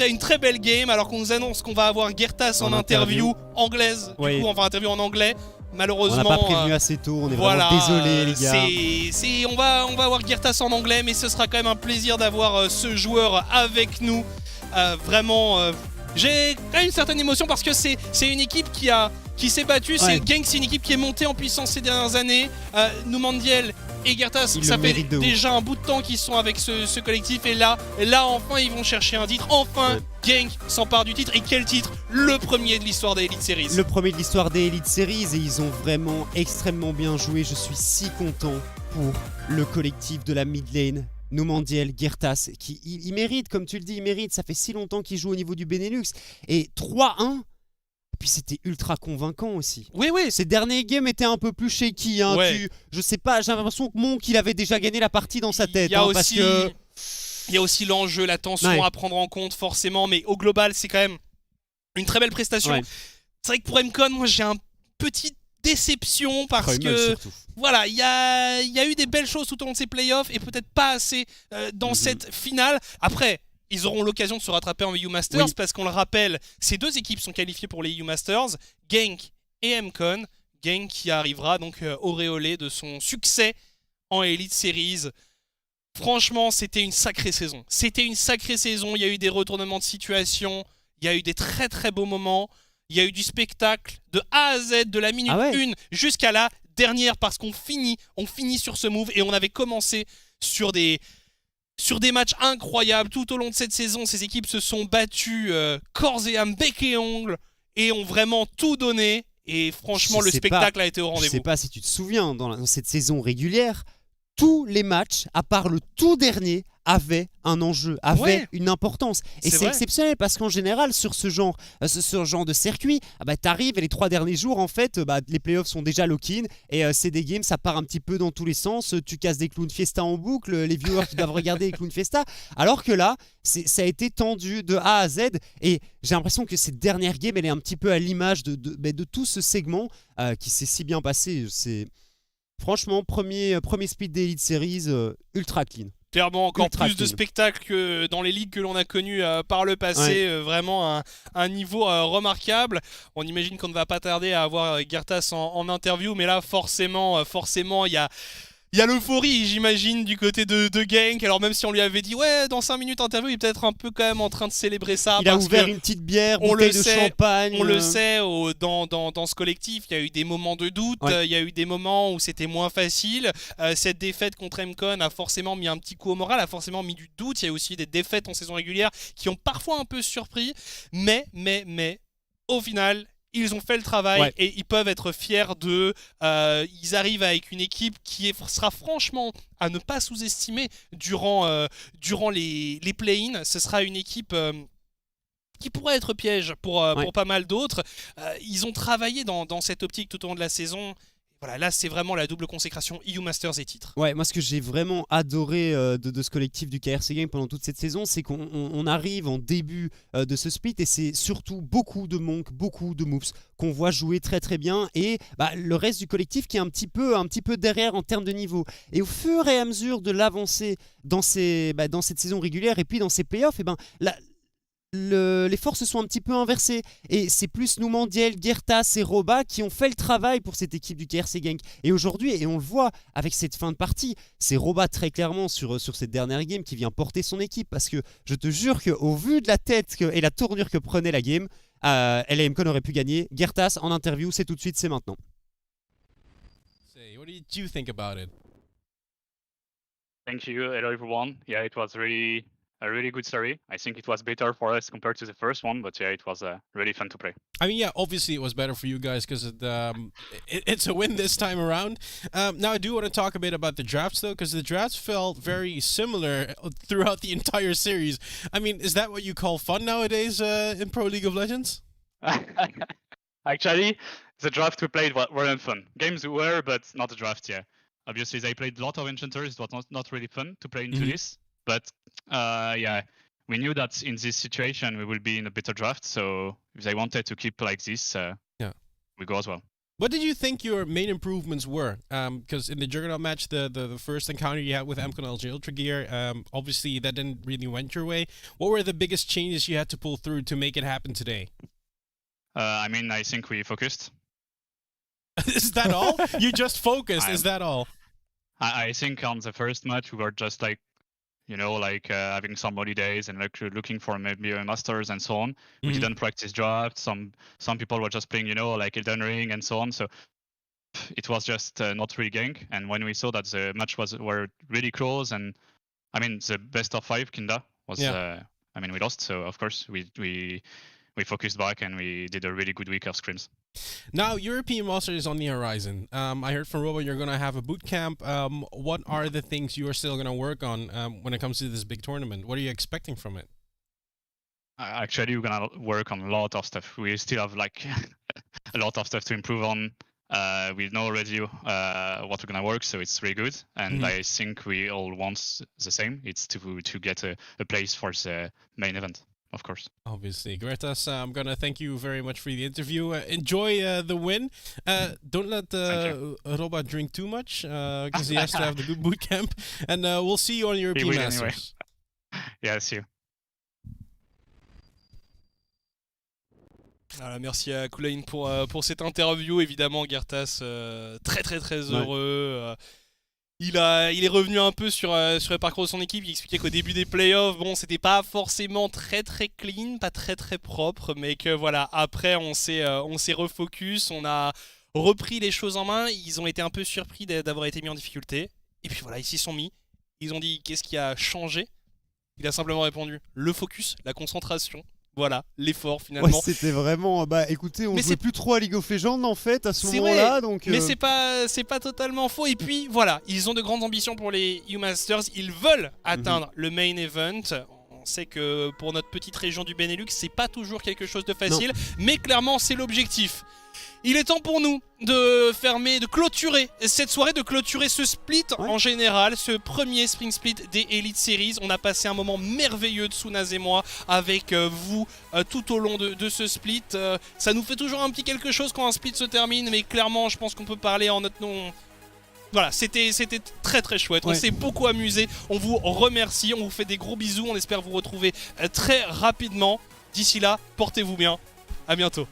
une très belle game, alors qu'on nous annonce qu'on va avoir Gertas en interview anglaise. Du coup, enfin interview en anglais. Malheureusement, on n'a pas prévenu assez tôt, on est vraiment désolé les gars. On va avoir Gertas en anglais, mais ce sera quand même un plaisir d'avoir ce joueur avec nous. Vraiment, j'ai quand même une certaine émotion parce que c'est une équipe qui s'est battue. Genk, c'est une équipe qui est montée en puissance ces dernières années. Numandiel et Gertas, ça fait déjà un bout de temps qu'ils sont avec ce collectif. Et là enfin, ils vont chercher un titre. Enfin, Genk s'empare du titre. Et quel titre? Le premier de l'histoire des Elite Series. Le premier de l'histoire des Elite Series. Et ils ont vraiment extrêmement bien joué. Je suis si content pour le collectif de la mid lane. Numandiel, Gertas, qui il mérite, comme tu le dis, il mérite. Ça fait si longtemps qu'il joue au niveau du Benelux. Et 3-1. Puis c'était ultra convaincant aussi. Oui. Ces derniers games étaient un peu plus shaky. Hein. Je sais pas, j'ai l'impression que Monk il avait déjà gagné la partie dans sa tête. Il y a aussi l'enjeu, la tension à prendre en compte forcément. Mais au global, c'est quand même une très belle prestation. C'est vrai que pour MCon, moi j'ai un petit déception parce que voilà, il y a eu des belles choses tout au long de ces playoffs et peut-être pas assez dans cette finale. Après, ils auront l'occasion de se rattraper en EU Masters parce qu'on le rappelle, ces deux équipes sont qualifiées pour les EU Masters, Genk et MCon. Genk qui arrivera donc auréolé de son succès en Elite Series. Franchement, c'était une sacrée saison. Il y a eu des retournements de situation, il y a eu des très très beaux moments, il y a eu du spectacle de A à Z, de la minute 1 jusqu'à la dernière parce qu'on finit sur ce move et on avait commencé sur des matchs incroyables tout au long de cette saison. Ces équipes se sont battues corps et âme, bec et ongles et ont vraiment tout donné. Et franchement, le spectacle a été au rendez-vous. Je sais pas si tu te souviens, dans cette saison régulière, tous les matchs, à part le tout dernier, avaient un enjeu, avaient une importance. Et c'est exceptionnel parce qu'en général, sur ce genre de circuit, t'arrives et les 3 derniers jours, en fait, les playoffs sont déjà lock-in et c'est des games, ça part un petit peu dans tous les sens. Tu casses des Clown Fiesta en boucle, les viewers qui doivent regarder les Clown Fiesta. Alors que là, ça a été tendu de A à Z et j'ai l'impression que cette dernière game, elle est un petit peu à l'image de tout ce segment qui s'est si bien passé. C'est franchement premier split des Elite Series ultra clean. Clairement, encore plus de spectacles que dans les ligues que l'on a connues par le passé. Vraiment un niveau remarquable. On imagine qu'on ne va pas tarder à avoir Gertas en interview, mais là, forcément, il y a l'euphorie, j'imagine, du côté de Genk. Alors même si on lui avait dit, dans 5 minutes interview, il est peut-être un peu quand même en train de célébrer ça. Il a ouvert une petite bière, bouteille de champagne. On le sait, dans ce collectif, il y a eu des moments de doute, il y a eu des moments où c'était moins facile. Cette défaite contre MCon a forcément mis un petit coup au moral, a forcément mis du doute. Il y a aussi des défaites en saison régulière qui ont parfois un peu surpris. Mais, au final, ils ont fait le travail et ils peuvent être fiers d'eux. Ils arrivent avec une équipe qui sera franchement à ne pas sous-estimer durant les play-in. Ce sera une équipe qui pourrait être piège pour pas mal d'autres. Ils ont travaillé dans cette optique tout au long de la saison. Voilà, là c'est vraiment la double consécration EU Masters et titre. Ouais, moi ce que j'ai vraiment adoré de ce collectif du KRC Game pendant toute cette saison, c'est qu'on arrive en début de ce split et c'est surtout beaucoup de Monk, beaucoup de moves qu'on voit jouer très très bien et le reste du collectif qui est un petit peu derrière en termes de niveau. Et au fur et à mesure de l'avancée dans cette saison régulière et puis dans ces playoffs, les forces sont un petit peu inversées et c'est plus Numandiel, Gertas et Roba qui ont fait le travail pour cette équipe du KRC Genk. Et aujourd'hui, et on le voit avec cette fin de partie, c'est Roba très clairement sur cette dernière game qui vient porter son équipe parce que je te jure qu'au vu de la tête et la tournure que prenait la game, LAMCon aurait pu gagner. Gertas en interview, c'est tout de suite, c'est maintenant. What did you think about it? Thank you. Hello everyone. Yeah, it was really a really good story. I think it was better for us compared to the first one, but yeah, it was really fun to play. I mean, yeah, obviously it was better for you guys because it's a win this time around. Now I do want to talk a bit about the drafts though, because the drafts felt very similar throughout the entire series. I mean, is that what you call fun nowadays in Pro League of Legends? Actually, the draft we played weren't fun. Games were, but not the draft, yeah. obviously they played a lot of enchanters. It was not really fun to play into Mhm. this, but yeah, we knew that in this situation we will be in a better draft. So if they wanted to keep like this, Yeah. we go as well. What did you think your main improvements were? Because in the Juggernaut match, the first encounter you had with Amcon LG Ultra Gear, obviously that didn't really went your way. What were the biggest changes you had to pull through to make it happen today? I mean, I think we focused. Is that all? You just focused, is that all? I think on the first match we were just like, you know, like having some holidays and like looking for maybe masters and so on. We Mhm. didn't practice draft. Some people were just playing, you know, like Elden Ring and so on. So it was just not really gang. And when we saw that the match were really close, and I mean the best of 5 Kinda was, I mean we lost. So of course we focused back and we did a really good week of scrims. Now, European Master is on the horizon. I heard from Robo you're going to have a boot camp. What are the things you are still going to work on when it comes to this big tournament? What are you expecting from it? Actually, we're gonna work on a lot of stuff. We still have like a lot of stuff to improve on. We know already what we're gonna work, so it's really good. And I think we all want the same. It's to get a place for the main event, of course. Obviously. Guertas, I'm going to thank you very much for the interview. Enjoy the win. Don't let Roba drink too much, because he has to have the good boot camp. And we'll see you on European Masters. Anyway. Yeah, see you. Voilà, merci à Kulain pour cette interview. Évidemment, Guertas, très heureux. Il est revenu un peu sur le parcours de son équipe. Il expliquait qu'au début des playoffs, bon, c'était pas forcément très clean, pas très propre, mais que voilà, après on s'est refocus, on a repris les choses en main. Ils ont été un peu surpris d'avoir été mis en difficulté. Et puis voilà, ils s'y sont mis. Ils ont dit qu'est-ce qui a changé. Il a simplement répondu le focus, la concentration. Voilà, l'effort finalement. Ouais, c'était vraiment. Bah écoutez, on jouait plus trop à League of Legends en fait à ce moment-là. Donc, mais c'est pas totalement faux. Et puis voilà, ils ont de grandes ambitions pour les EU-Masters. Ils veulent atteindre le main event. On sait que pour notre petite région du Benelux, c'est pas toujours quelque chose de facile. Mais clairement, c'est l'objectif. Il est temps pour nous de clôturer cette soirée, de clôturer ce split en général, ce premier Spring Split des Elite Series. On a passé un moment merveilleux, Tsunaz et moi, avec vous tout au long de ce split. Ça nous fait toujours un petit quelque chose quand un split se termine, mais clairement, je pense qu'on peut parler en notre nom. Voilà, c'était très chouette, on s'est beaucoup amusé, on vous remercie, on vous fait des gros bisous, on espère vous retrouver très rapidement. D'ici là, portez-vous bien, à bientôt.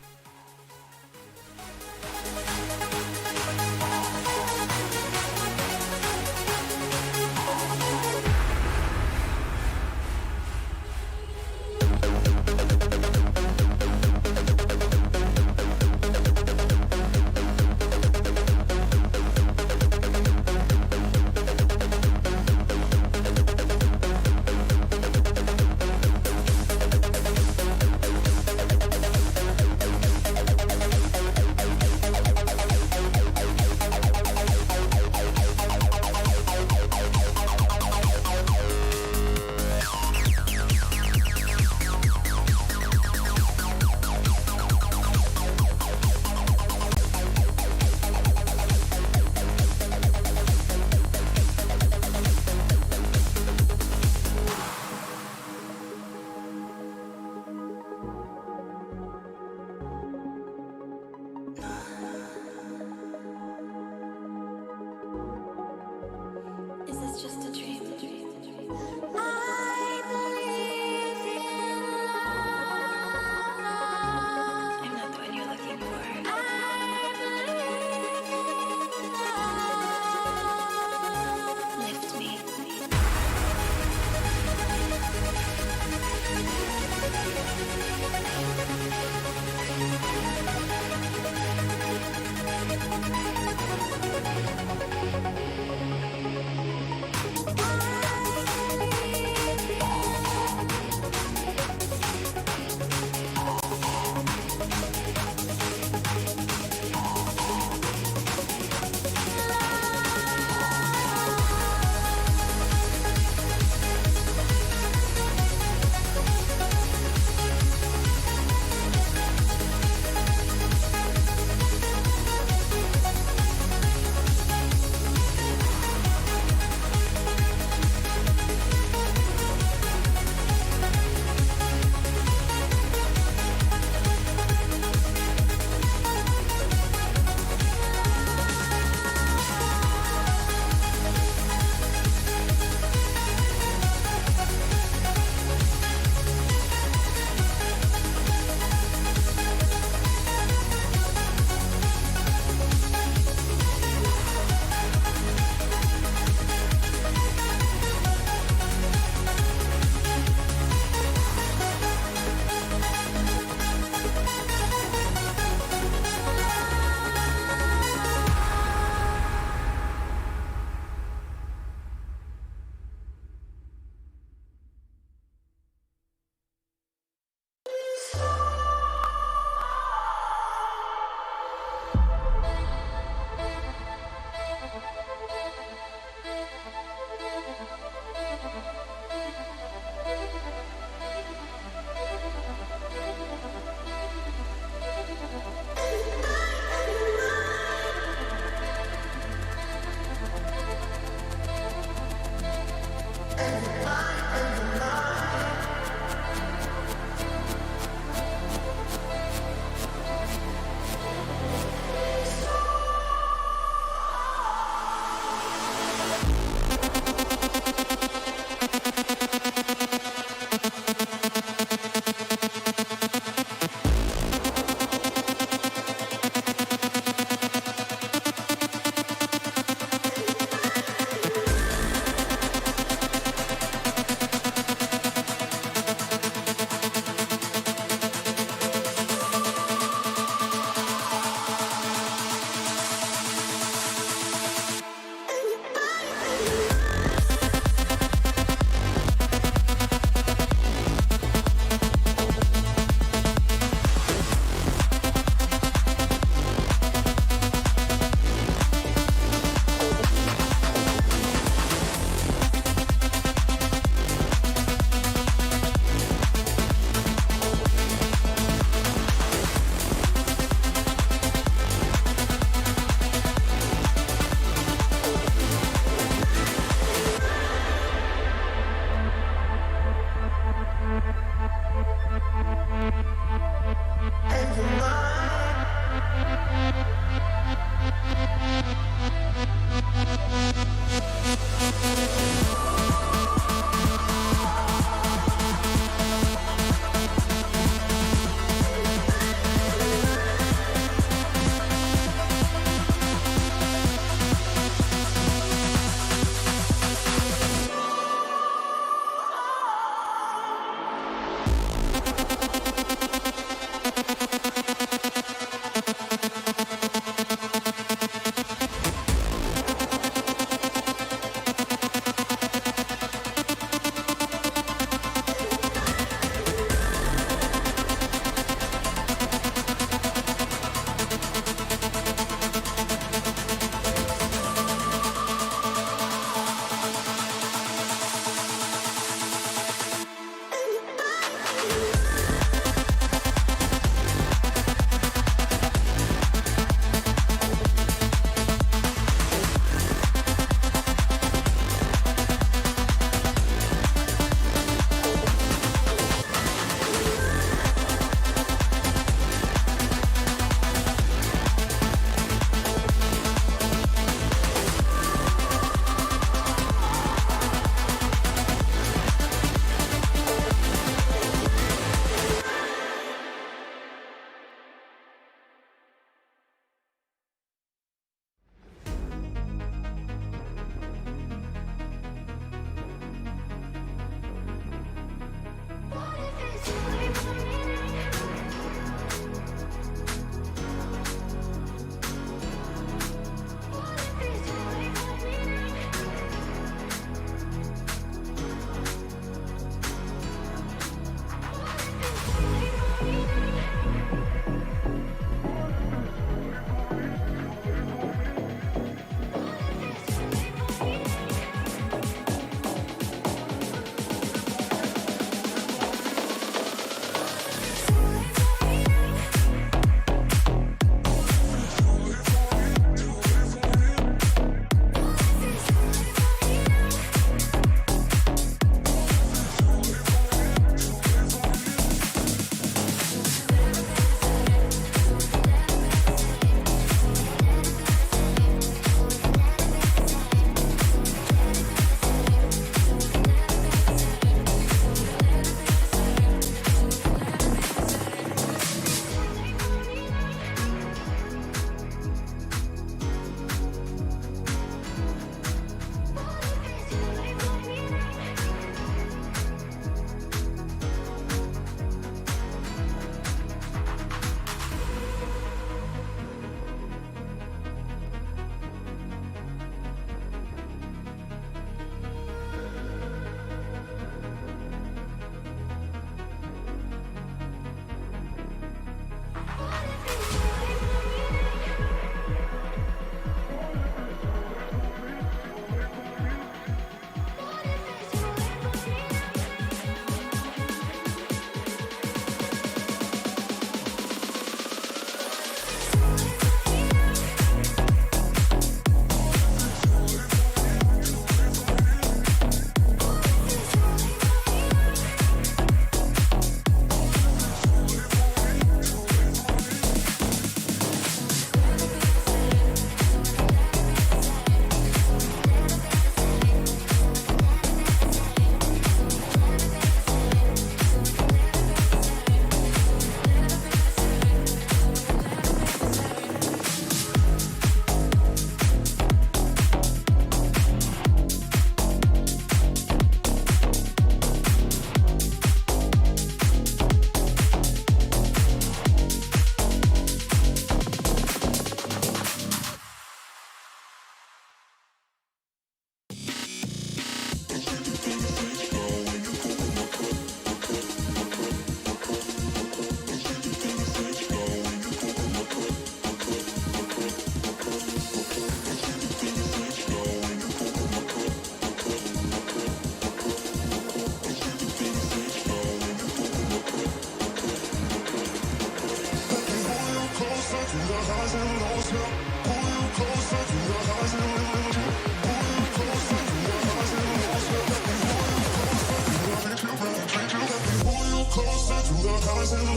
Closer,